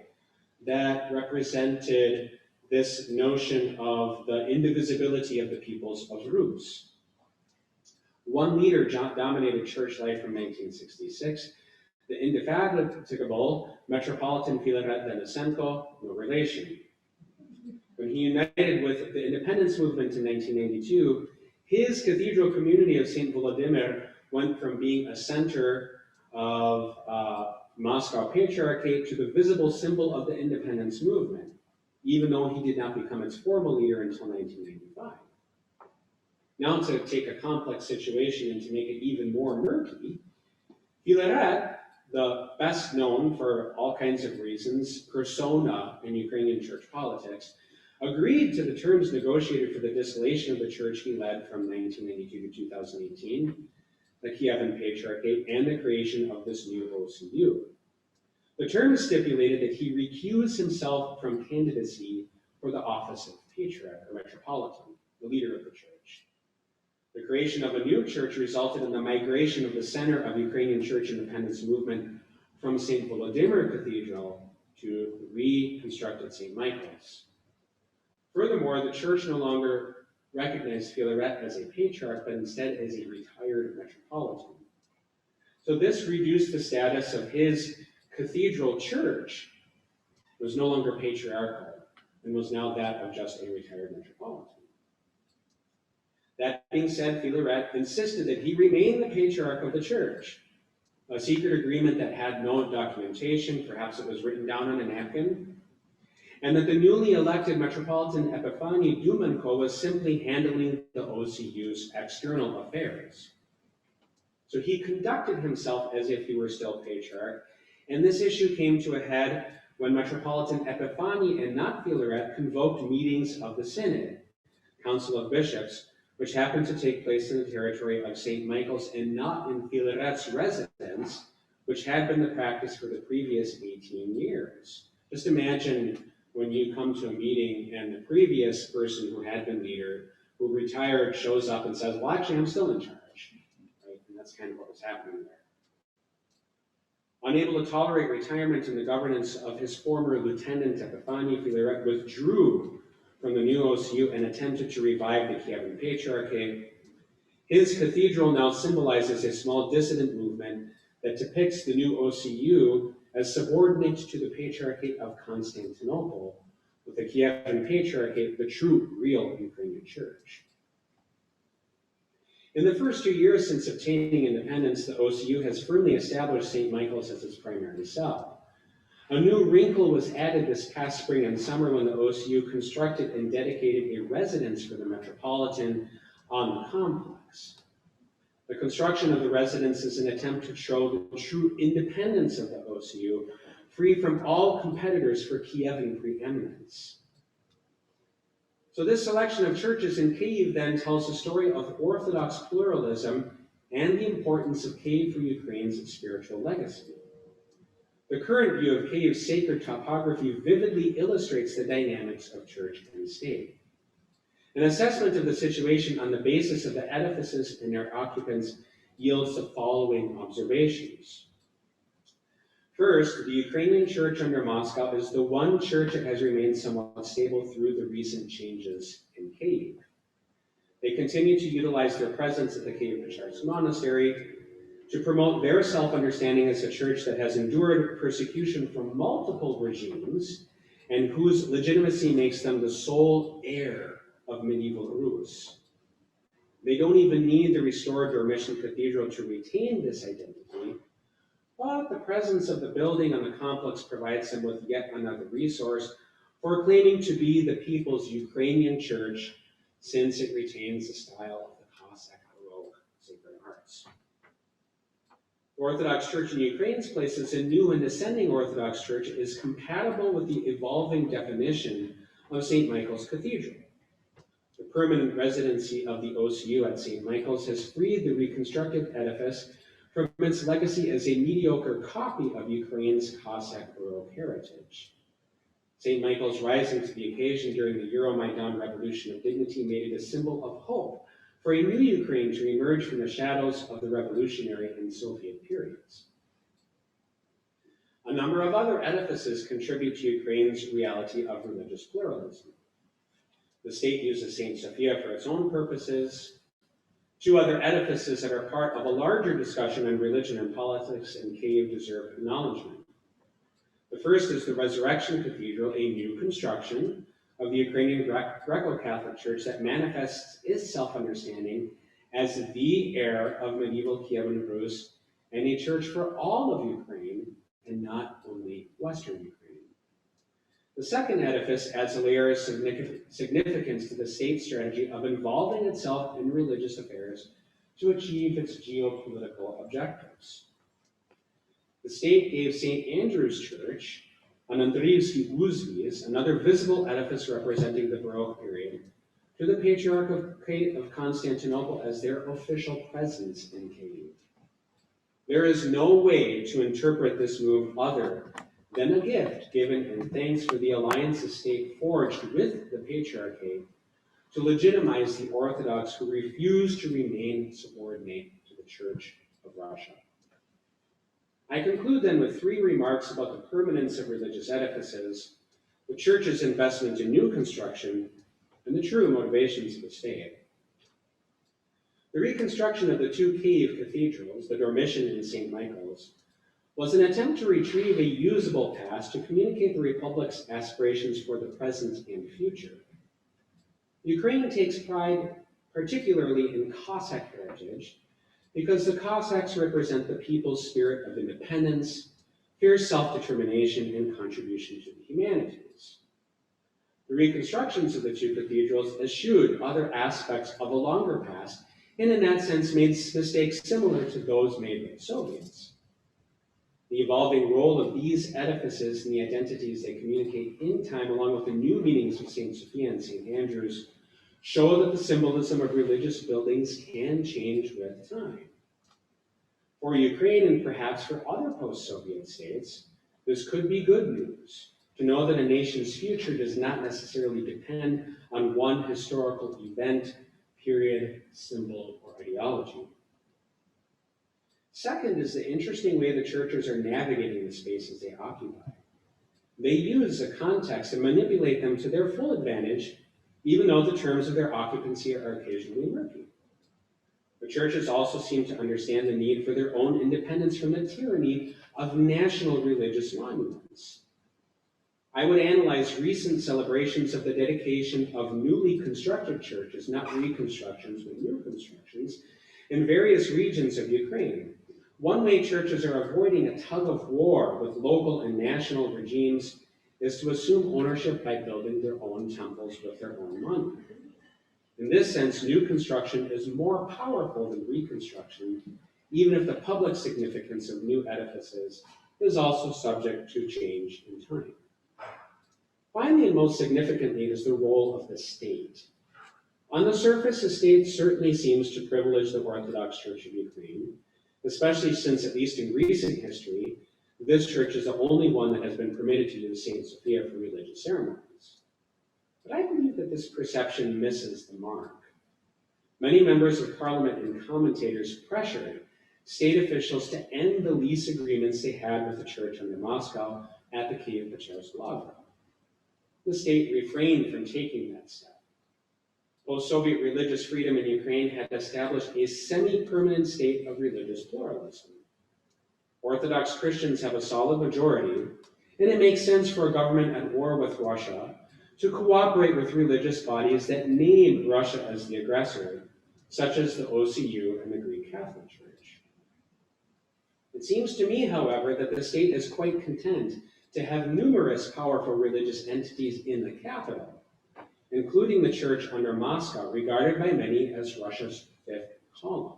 that represented this notion of the indivisibility of the peoples of Rus. One leader dominated church life from 1966, the indefatigable Metropolitan Filaret Denysenko, no relation. When he united with the independence movement in 1982, his cathedral community of St. Volodymyr went from being a center of Moscow Patriarchate to the visible symbol of the independence movement, even though he did not become its formal leader until 1995. Now, to take a complex situation and to make it even more murky, Filaret, the best known for all kinds of reasons persona in Ukrainian church politics, agreed to the terms negotiated for the dissolution of the church he led from 1992 to 2018, the Kievan Patriarchate, and the creation of this new OCU. The terms stipulated that he recuse himself from candidacy for the office of Patriarch or Metropolitan, the leader of the church. The creation of a new church resulted in the migration of the center of Ukrainian church independence movement from St. Volodymyr Cathedral to reconstructed St. Michael's. Furthermore, the church no longer recognized Filaret as a patriarch, but instead as a retired metropolitan. So this reduced the status of his cathedral church. It was no longer patriarchal, and was now that of just a retired metropolitan. That being said, Filaret insisted that he remain the patriarch of the church, a secret agreement that had no documentation, perhaps it was written down on a napkin, and that the newly elected Metropolitan Epifani Dumenko was simply handling the OCU's external affairs. So he conducted himself as if he were still patriarch, and this issue came to a head when Metropolitan Epifani and not Filaret convoked meetings of the Synod, Council of Bishops, which happened to take place in the territory of St. Michael's and not in Filaret's residence, which had been the practice for the previous 18 years. Just imagine when you come to a meeting and the previous person who had been leader, who retired, shows up and says, well, actually, I'm still in charge. Right? And that's kind of what was happening there. Unable to tolerate retirement and the governance of his former lieutenant Epifani, Filaret withdrew from the new OCU and attempted to revive the Kievan Patriarchate. His cathedral now symbolizes a small dissident movement that depicts the new OCU as subordinate to the Patriarchate of Constantinople, with the Kievan Patriarchate the true, real Ukrainian church. In the first 2 years since obtaining independence, the OCU has firmly established St. Michael's as its primary cell. A new wrinkle was added this past spring and summer when the OCU constructed and dedicated a residence for the Metropolitan on the complex. The construction of the residence is an attempt to show the true independence of the OCU, free from all competitors for Kievan preeminence. So this selection of churches in Kyiv then tells the story of Orthodox pluralism and the importance of Kyiv for Ukraine's spiritual legacy. The current view of Kyiv's sacred topography vividly illustrates the dynamics of church and state. An assessment of the situation on the basis of the edifices and their occupants yields the following observations. First, the Ukrainian church under Moscow is the one church that has remained somewhat stable through the recent changes in Kyiv. They continue to utilize their presence at the Kyiv Patriarch's Monastery to promote their self-understanding as a church that has endured persecution from multiple regimes and whose legitimacy makes them the sole heir of medieval Rus. They don't even need the restored Dormition Cathedral to retain this identity, but the presence of the building on the complex provides them with yet another resource for claiming to be the people's Ukrainian church, since it retains the style of the Cossack Baroque sacred arts. The Orthodox Church in Ukraine's place as a new and ascending Orthodox Church is compatible with the evolving definition of St. Michael's Cathedral. The permanent residency of the OCU at St. Michael's has freed the reconstructed edifice from its legacy as a mediocre copy of Ukraine's Cossack Baroque heritage. St. Michael's rising to the occasion during the Euromaidan Revolution of Dignity made it a symbol of hope for a new Ukraine to emerge from the shadows of the revolutionary and Soviet periods. A number of other edifices contribute to Ukraine's reality of religious pluralism. The state uses St. Sophia for its own purposes. Two other edifices that are part of a larger discussion on religion and politics in Kyiv deserve acknowledgement. The first is the Resurrection Cathedral, a new construction of the Ukrainian Greco-Catholic Church that manifests its self-understanding as the heir of medieval Kievan Rus and a church for all of Ukraine and not only Western Ukraine. The second edifice adds a layer of significance to the state's strategy of involving itself in religious affairs to achieve its geopolitical objectives. The state gave St. Andrew's Church on Andriivsky Uzviz, another visible edifice representing the Baroque period, to the Patriarchate of Constantinople as their official presence in Kyiv. There is no way to interpret this move other than a gift given in thanks for the alliance the state forged with the Patriarchate to legitimize the Orthodox who refuse to remain subordinate to the Church of Russia. I conclude then with three remarks about the permanence of religious edifices, the Church's investment in new construction, and the true motivations of the state. The reconstruction of the two Kyiv cathedrals, the Dormition and St. Michael's, was an attempt to retrieve a usable past to communicate the Republic's aspirations for the present and future. Ukraine takes pride particularly in Cossack heritage because the Cossacks represent the people's spirit of independence, fierce self-determination, and contribution to the humanities. The reconstructions of the two cathedrals eschewed other aspects of a longer past and in that sense made mistakes similar to those made by the Soviets. The evolving role of these edifices and the identities they communicate in time, along with the new meanings of St. Sophia and St. Andrew's, show that the symbolism of religious buildings can change with time. For Ukraine, and perhaps for other post-Soviet states, this could be good news, to know that a nation's future does not necessarily depend on one historical event, period, symbol, or ideology. Second is the interesting way the churches are navigating the spaces they occupy. They use the context and manipulate them to their full advantage, even though the terms of their occupancy are occasionally murky. The churches also seem to understand the need for their own independence from the tyranny of national religious monuments. I would analyze recent celebrations of the dedication of newly constructed churches, not reconstructions, but new constructions, in various regions of Ukraine, One way churches are avoiding a tug of war with local and national regimes is to assume ownership by building their own temples with their own money. In this sense, new construction is more powerful than reconstruction, even if the public significance of new edifices is also subject to change in time. Finally, and most significantly, is the role of the state. On the surface, the state certainly seems to privilege the Orthodox Church of Ukraine, especially since, at least in recent history, this church is the only one that has been permitted to use St. Sophia for religious ceremonies. But I believe that this perception misses the mark. Many members of parliament and commentators pressured state officials to end the lease agreements they had with the church under Moscow at the Kiev-Pechersky. The state refrained from taking that step. Post-Soviet religious freedom in Ukraine had established a semi-permanent state of religious pluralism. Orthodox Christians have a solid majority, and it makes sense for a government at war with Russia to cooperate with religious bodies that name Russia as the aggressor, such as the OCU and the Greek Catholic Church. It seems to me, however, that the state is quite content to have numerous powerful religious entities in the capital, including the church under Moscow, regarded by many as Russia's fifth column.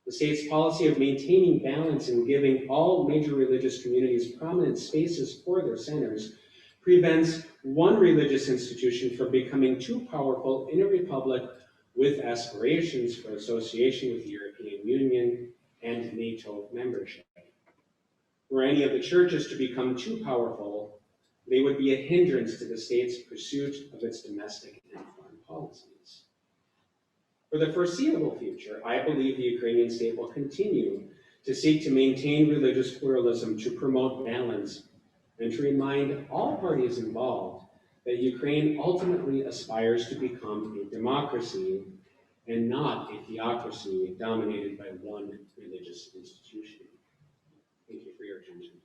The state's policy of maintaining balance and giving all major religious communities prominent spaces for their centers prevents one religious institution from becoming too powerful in a republic with aspirations for association with the European Union and NATO membership. Were any of the churches to become too powerful, they would be a hindrance to the state's pursuit of its domestic and foreign policies. For the foreseeable future, I believe the Ukrainian state will continue to seek to maintain religious pluralism, to promote balance, and to remind all parties involved that Ukraine ultimately aspires to become a democracy and not a theocracy dominated by one religious institution. Thank you for your attention.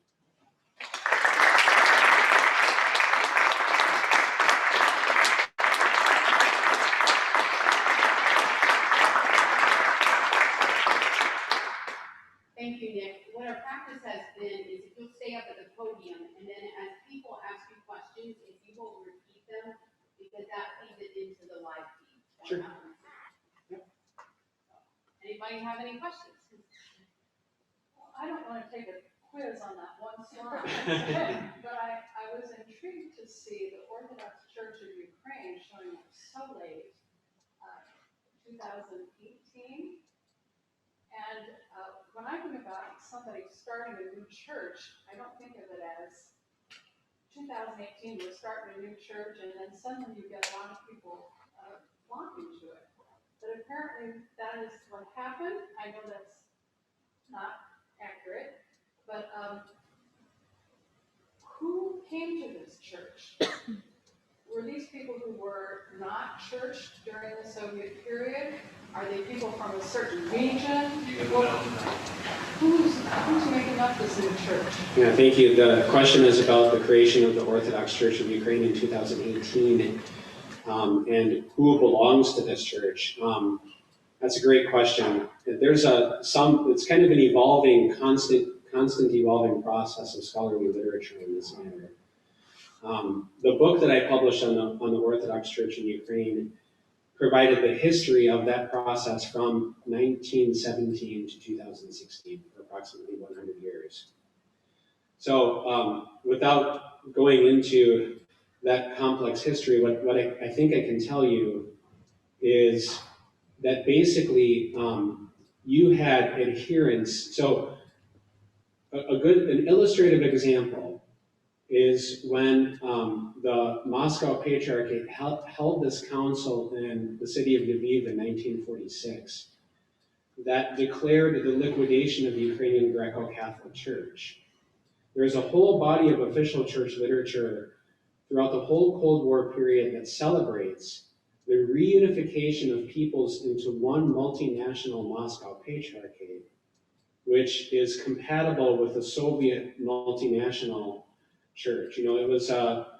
Thank you, Nick. What our practice has been is if you'll stay up at the podium, and then as people ask you questions, if you will repeat them, because that feeds it into the live feed. Sure. Yep. Anybody have any questions? Well, I don't want to take a quiz on that one slide, but I was intrigued to see the Orthodox Church of Ukraine showing up so late, 2018. And when I think about somebody starting a new church, I don't think of it as 2018, we're starting a new church, and then suddenly you get a lot of people flocking to it. But apparently that is what happened. I know that's not accurate, but who came to this church? Were these people who were not churched during the Soviet period? Are they people from a certain region? Who's making up this new church? Yeah, thank you. The question is about the creation of the Orthodox Church of Ukraine in 2018 and who belongs to this church. That's a great question. There's it's kind of an evolving, constant evolving process of scholarly literature in this matter. The book that I published on the Orthodox Church in Ukraine provided the history of that process from 1917 to 2016, for approximately 100 years. So without going into that complex history, what I think I can tell you is that basically you had adherents. So an illustrative example is when the Moscow Patriarchate held this council in the city of Lviv in 1946 that declared the liquidation of the Ukrainian Greco-Catholic Church. There's a whole body of official church literature throughout the whole Cold War period that celebrates the reunification of peoples into one multinational Moscow Patriarchate, which is compatible with the Soviet multinational church. You know, it was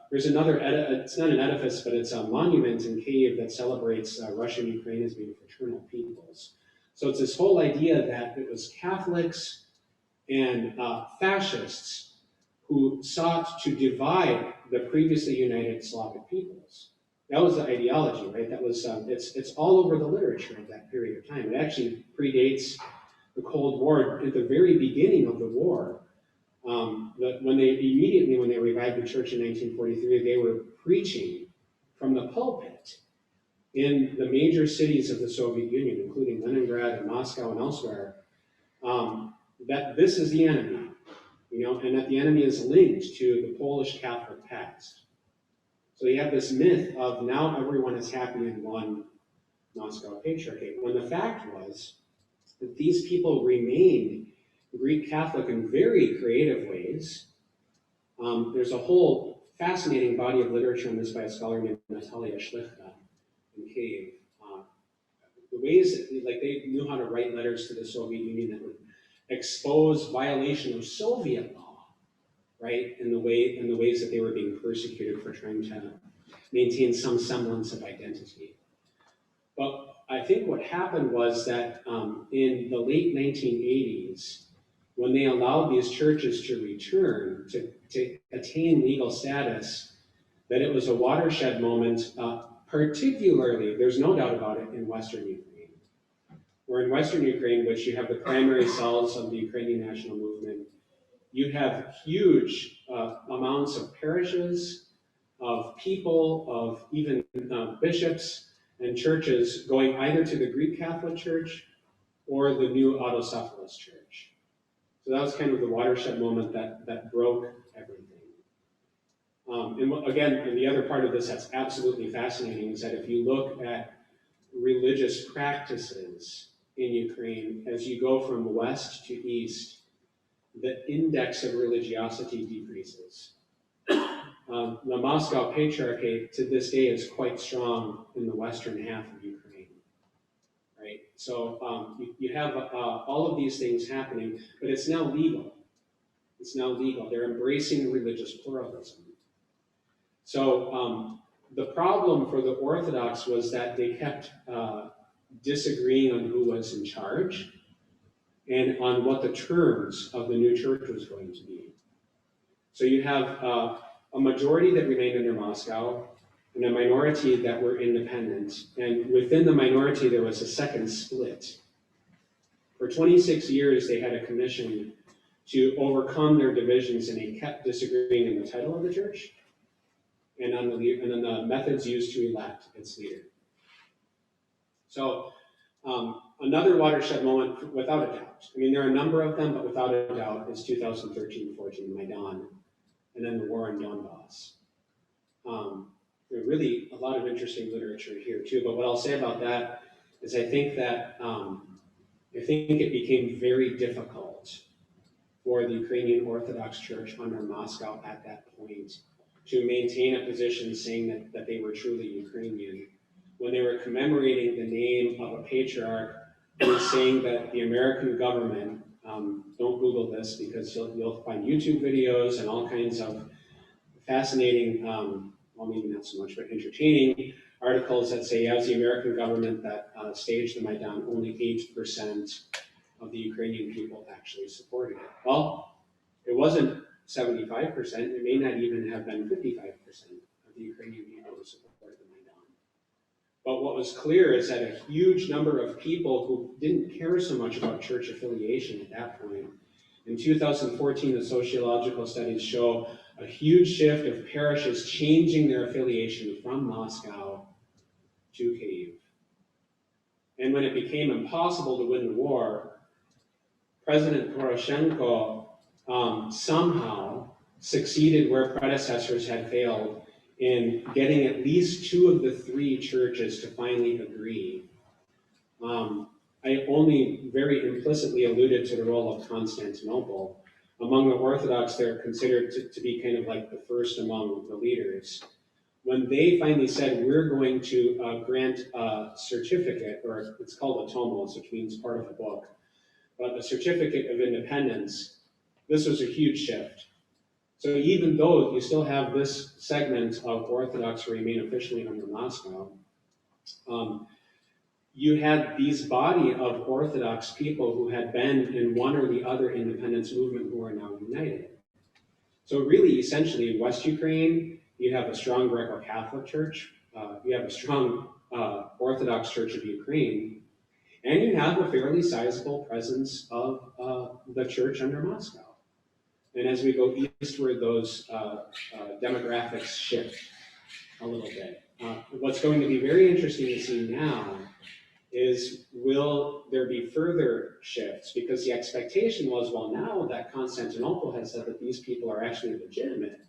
there's another it's not an edifice, but it's a monument in Kyiv that celebrates Russia and Ukraine as being fraternal peoples. So it's this whole idea that it was Catholics and fascists who sought to divide the previously united Slavic peoples. That was the ideology, right? That was it's all over the literature of that period of time. It actually predates the Cold War. At the very beginning of the war, when they revived the church in 1943, they were preaching from the pulpit in the major cities of the Soviet Union, including Leningrad and Moscow and elsewhere, that this is the enemy, and that the enemy is linked to the Polish Catholic past. So you have this myth of now everyone is happy in one Moscow Patriarchate, when the fact was that these people remained Greek Catholic in very creative ways. There's a whole fascinating body of literature on this by a scholar named Natalia Shlichta in Kyiv. The ways that they knew how to write letters to the Soviet Union that would expose violation of Soviet law, right? In the ways that they were being persecuted for trying to maintain some semblance of identity. But I think what happened was that in the late 1980s, when they allowed these churches to return, to attain legal status, that it was a watershed moment, particularly, there's no doubt about it, in Western Ukraine. Where in Western Ukraine, which you have the primary cells of the Ukrainian national movement, you have huge amounts of parishes, of people, of even bishops and churches going either to the Greek Catholic Church or the new autocephalous church. So that was kind of the watershed moment that broke everything. And the other part of this that's absolutely fascinating is that if you look at religious practices in Ukraine, as you go from west to east, the index of religiosity decreases. The Moscow Patriarchate to this day is quite strong in the western half of Ukraine, right? So you have all of these things happening, but it's now legal. It's now legal. They're embracing religious pluralism. So the problem for the Orthodox was that they kept disagreeing on who was in charge and on what the terms of the new church was going to be. So you have a majority that remained under Moscow and a minority that were independent. And within the minority, there was a second split. For 26 years, they had a commission to overcome their divisions, and they kept disagreeing in the title of the church and on the methods used to elect its leader. So another watershed moment, without a doubt. I mean, there are a number of them, but without a doubt, is 2013-14 Maidan, and then the war in Donbass. There's really a lot of interesting literature here too, but what I'll say about that is I think it became very difficult for the Ukrainian Orthodox Church under Moscow at that point to maintain a position saying that they were truly Ukrainian. When they were commemorating the name of a patriarch who was saying that the American government, don't Google this because you'll find YouTube videos and all kinds of fascinating, well, maybe not so much, but entertaining articles that say, as the American government that staged the Maidan, only 8% of the Ukrainian people actually supported it. Well, it wasn't 75%, it may not even have been 55% of the Ukrainian people who supported the Maidan. But what was clear is that a huge number of people who didn't care so much about church affiliation at that point, in 2014, the sociological studies show a huge shift of parishes changing their affiliation from Moscow to Kyiv. And when it became impossible to win the war, President Poroshenko somehow succeeded where predecessors had failed in getting at least 2 of the 3 churches to finally agree. I only very implicitly alluded to the role of Constantinople. Among the Orthodox, they're considered to be kind of like the first among the leaders. When they finally said, we're going to grant a certificate, or it's called a tomos, which means part of a book, but a certificate of independence, this was a huge shift. So even though you still have this segment of Orthodox who remain officially under Moscow, you had these body of Orthodox people who had been in one or the other independence movement who are now united. So really, essentially, in West Ukraine, you have a strong Greco-Catholic church, you have a strong Orthodox Church of Ukraine, and you have a fairly sizable presence of the church under Moscow. And as we go eastward, those demographics shift a little bit. What's going to be very interesting to see now is, will there be further shifts? Because the expectation was, well, now that Constantinople has said that these people are actually legitimate,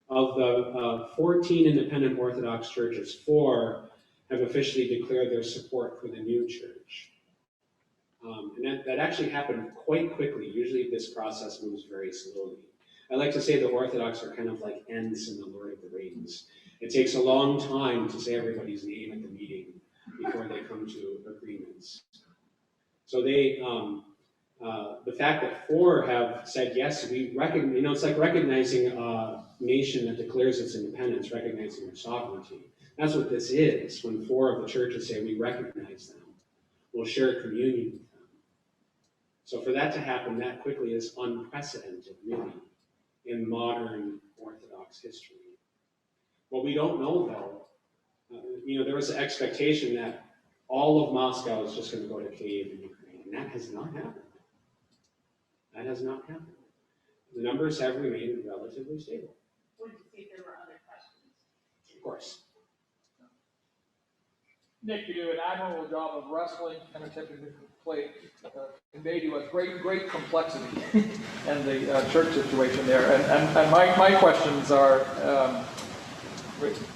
of the 14 independent Orthodox churches, 4 have officially declared their support for the new church. And that actually happened quite quickly. Usually this process moves very slowly. I like to say the Orthodox are kind of like Ents in the Lord of the Rings. It takes a long time to say everybody's name at the meeting before they come to agreements. So they, the fact that 4 have said, yes, we recognize, it's like recognizing a nation that declares its independence, recognizing their sovereignty. That's what this is, when 4 of the churches say, we recognize them. We'll share communion with them. So for that to happen that quickly is unprecedented, really, in modern Orthodox history. What we don't know, though, there was an expectation that all of Moscow is just going to go to Kyiv in Ukraine, and that has not happened. That has not happened. The numbers have remained relatively stable. Wanted to see if there were other questions. Of course. Nick, you do an admirable job of wrestling and attempting to convey to us great complexity and the church situation there. And my questions are,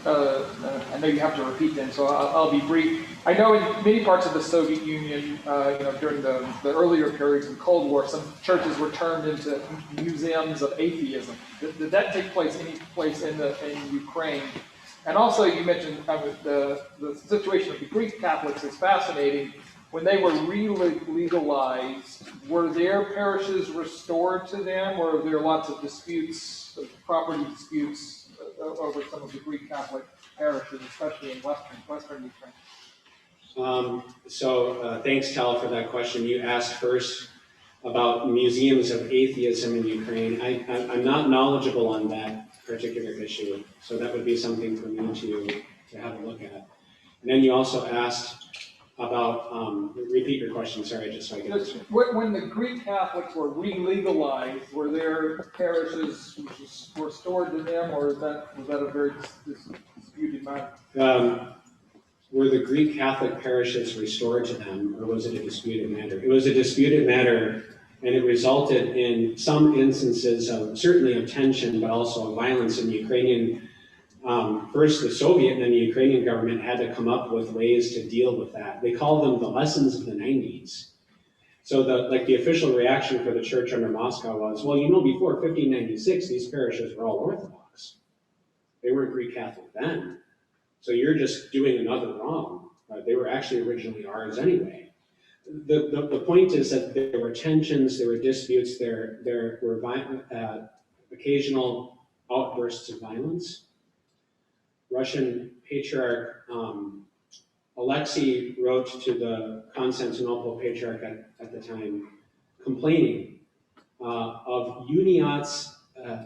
I know you have to repeat them, so I'll be brief. I know in many parts of the Soviet Union, during the earlier periods of the Cold War, some churches were turned into museums of atheism. Did that take place any place in Ukraine? And also, you mentioned the situation of the Greek Catholics is fascinating. When they were legalized, were their parishes restored to them, or were there lots of disputes, property disputes over some of the Greek Catholic parishes, especially in Western Ukraine? Thanks, Tal, for that question. You asked first about museums of atheism in Ukraine. I'm not knowledgeable on that particular issue, so that would be something for me to have a look at. And then you also asked about, repeat your question, sorry, just so I get this. When the Greek Catholics were re-legalized, were their parishes restored to them, or was that a very disputed matter? Were the Greek Catholic parishes restored to them, or was it a disputed matter? It was a disputed matter, and it resulted in some instances of, certainly of tension, but also of violence in the Ukrainian. First, the Soviet and then the Ukrainian government had to come up with ways to deal with that. They call them the lessons of the 90s. So the official reaction for the church under Moscow was, well, before 1596, these parishes were all Orthodox. They weren't Greek Catholic then. So you're just doing another wrong. They were actually originally ours anyway. The point is that there were tensions, there were disputes, there were occasional outbursts of violence. Russian Patriarch Alexei wrote to the Constantinople Patriarch at the time, complaining of Uniats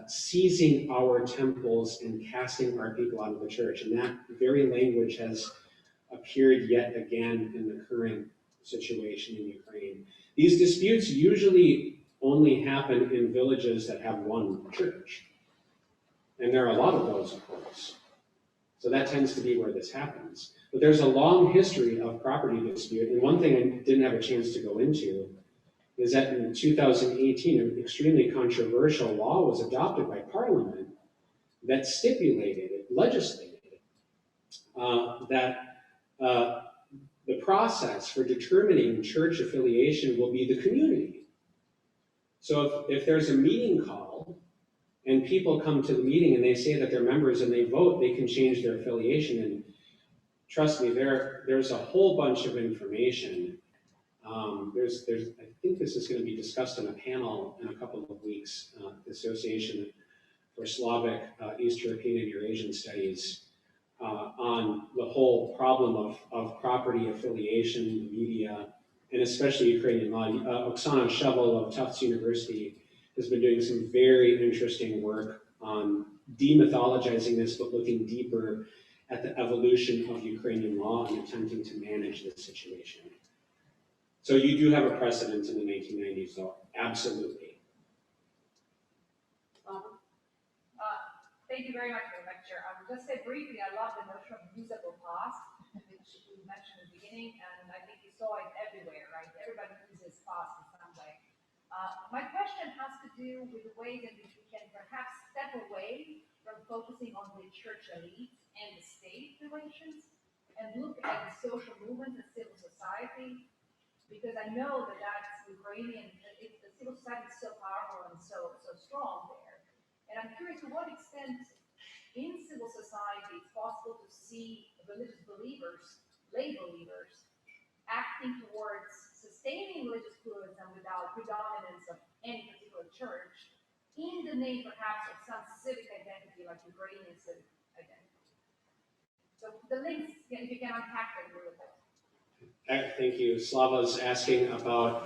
seizing our temples and casting our people out of the church. And that very language has appeared yet again in the current situation in Ukraine. These disputes usually only happen in villages that have one church. And there are a lot of those, of course. So that tends to be where this happens. But there's a long history of property dispute. And one thing I didn't have a chance to go into is that in 2018, an extremely controversial law was adopted by Parliament that stipulated, legislated, that the process for determining church affiliation will be the community. So if there's a meeting called and people come to the meeting and they say that they're members and they vote, they can change their affiliation. And trust me, there's a whole bunch of information. I think this is going to be discussed on a panel in a couple of weeks, the Association for Slavic, East European and Eurasian Studies, on the whole problem of property affiliation, the media, and especially Ukrainian law. Oksana Shevel of Tufts University has been doing some very interesting work on demythologizing this, but looking deeper at the evolution of Ukrainian law and attempting to manage this situation. So you do have a precedent in the 1990s, though, absolutely. Thank you very much for the lecture. I will just say briefly, I love the notion of usable past, which you mentioned in the beginning, and I think you saw it everywhere, right? Everybody uses past in some way. My question has to do with the ways in which we can perhaps step away from focusing on the church elite and the state relations and look at the social movement and civil society, because I know that that's Ukrainian, the civil society is so powerful and so strong there. And I'm curious to what extent in civil society it's possible to see religious believers, lay believers, acting towards sustaining religious pluralism without predominance of any particular church, in the name perhaps of some civic identity like Ukrainian civic identity. So the links, if you can unpack them a little bit. Thank you. Slava's asking about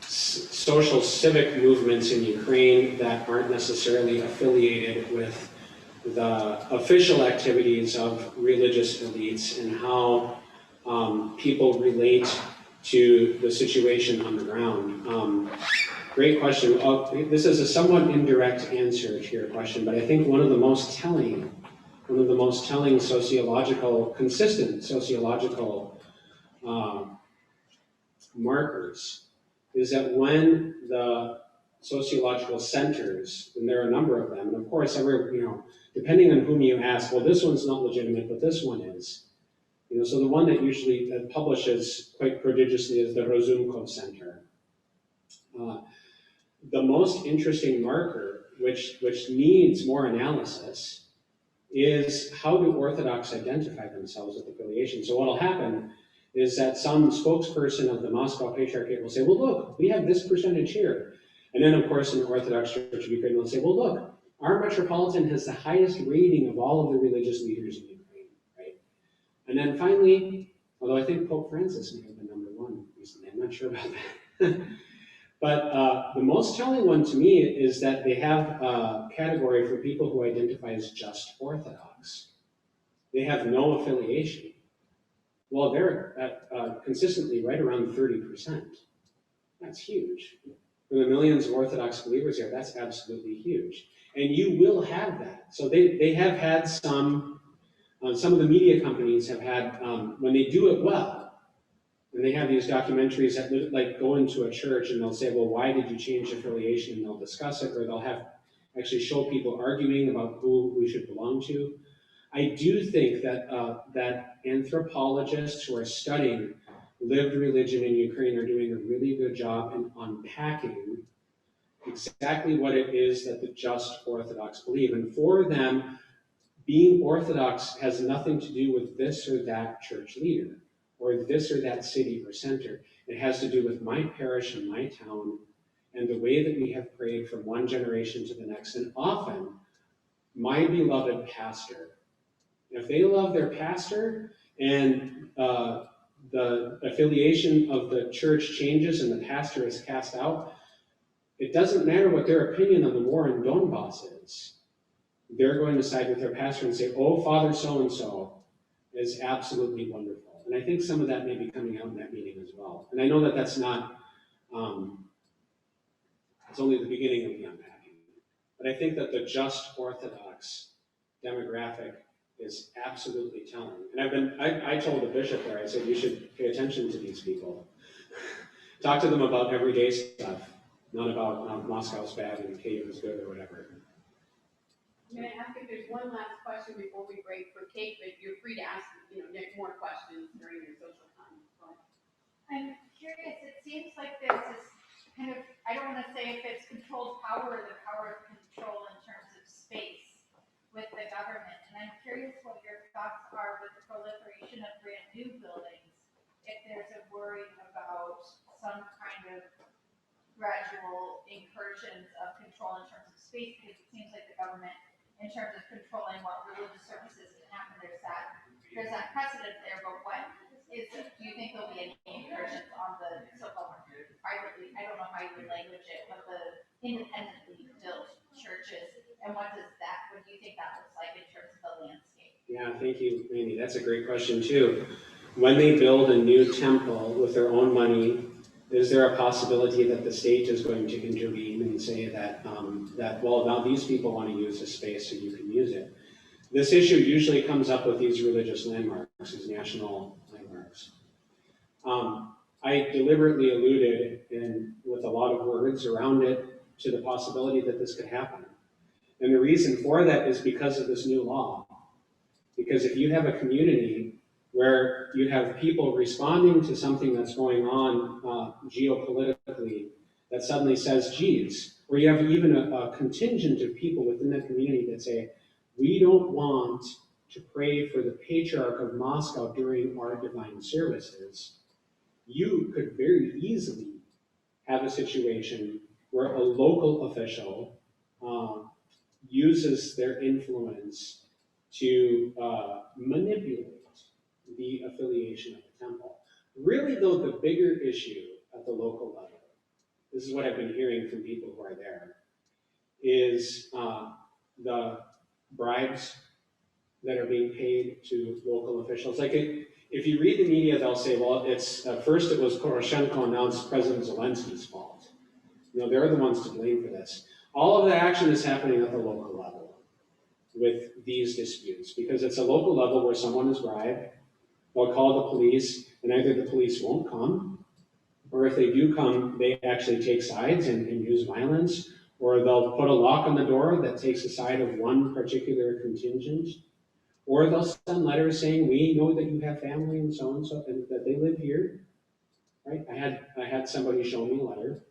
social civic movements in Ukraine that aren't necessarily affiliated with the official activities of religious elites and how people relate to the situation on the ground. Great question. This is a somewhat indirect answer to your question, but I think one of the most telling consistent sociological markers is that when the sociological centers, and there are a number of them, and of course, depending on whom you ask, well, this one's not legitimate, but this one is. So the one that usually publishes quite prodigiously is the Rozumko Center. The most interesting marker, which needs more analysis, is how do Orthodox identify themselves with affiliation? So what'll happen is that some spokesperson of the Moscow Patriarchate will say, well, look, we have this percentage here. And then, of course, in the Orthodox Church of Ukraine, they'll say, well, look, our metropolitan has the highest rating of all of the religious leaders in Ukraine, right? And then finally, although I think Pope Francis may have been number one recently, I'm not sure about that. But the most telling one to me is that they have a category for people who identify as just Orthodox. They have no affiliation. Well, they're at consistently right around 30%. That's huge. For the millions of Orthodox believers here, that's absolutely huge. And you will have that. So they have had some of the media companies have had, when they do it well, and they have these documentaries that like go into a church and they'll say, well, why did you change affiliation? And they'll discuss it, or they'll have actually show people arguing about who we should belong to. I do think that that anthropologists who are studying lived religion in Ukraine are doing a really good job in unpacking exactly what it is that the just Orthodox believe. And for them, being Orthodox has nothing to do with this or that church leader, or this or that city or center. It has to do with my parish and my town and the way that we have prayed from one generation to the next. And often, my beloved pastor. If they love their pastor and the affiliation of the church changes and the pastor is cast out, it doesn't matter what their opinion on the war in Donbass is. They're going to side with their pastor and say, oh, Father so-and-so is absolutely wonderful. And I think some of that may be coming out in that meeting as well. And I know that that's not, it's only the beginning of the unpacking. But I think that the just Orthodox demographic is absolutely telling. And I told the bishop there, I said, you should pay attention to these people. Talk to them about everyday stuff, not about Moscow's bad and Kyiv is good or whatever. I'm going to ask if there's one last question before we break for Kate, but you're free to ask, more questions during your social time. I'm curious, it seems like there's this kind of, I don't want to say if it's controlled power or the power of control in terms of space with the government. And I'm curious what your thoughts are with the proliferation of brand new buildings, if there's a worry about some kind of gradual incursions of control in terms of space, because it seems like the government, in terms of controlling what religious services can happen, there's that there's that precedent there, but what is, do you think there'll be any incursions on the so-called privately, I don't know how you would language it, but the independently built churches, and what do you think that looks like in terms of the landscape? Yeah, thank you, Randy. That's a great question too. When they build a new temple with their own money, is there a possibility that the state is going to intervene and say that, well, now these people want to use this space so you can use it? This issue usually comes up with these religious landmarks, these national landmarks. I deliberately alluded with a lot of words around it to the possibility that this could happen. And the reason for that is because of this new law. Because if you have a community where you have people responding to something that's going on geopolitically that suddenly says, geez, or you have even a contingent of people within that community that say, we don't want to pray for the Patriarch of Moscow during our divine services, you could very easily have a situation where a local official uses their influence to manipulate the affiliation of the temple. Really, though, the bigger issue at the local level, this is what I've been hearing from people who are there, is the bribes that are being paid to local officials. Like, if you read the media, they'll say, well, it's first it was Poroshenko, now it's President Zelensky's fault. You know, they're the ones to blame for this. All of the action is happening at the local level with these disputes, because it's a local level where someone is bribed, they'll call the police, and either the police won't come, or if they do come, they actually take sides and use violence, or they'll put a lock on the door that takes the side of one particular contingent, or they'll send letters saying, we know that you have family and so and that they live here, right? I had somebody show me a letter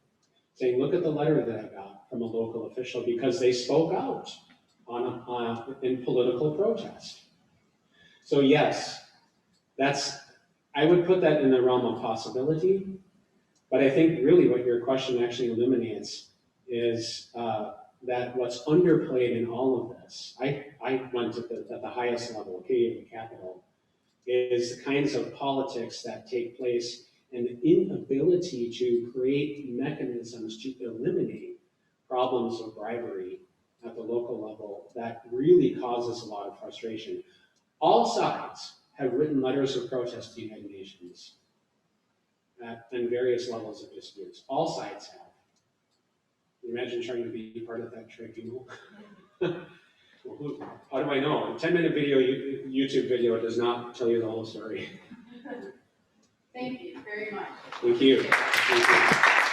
saying, look at the letter that I got from a local official because they spoke out in political protest. So yes, I would put that in the realm of possibility, but I think really what your question actually illuminates is that what's underplayed in all of this, I went at the highest level, the capital, is the kinds of politics that take place and the inability to create mechanisms to eliminate problems of bribery at the local level that really causes a lot of frustration. All sides have written letters of protest to the United Nations in various levels of disputes. All sides have. Can you imagine trying to be part of that tribunal? Well, how do I know? A 10-minute YouTube video does not tell you the whole story. Thank you very much. Thank you. Thank you.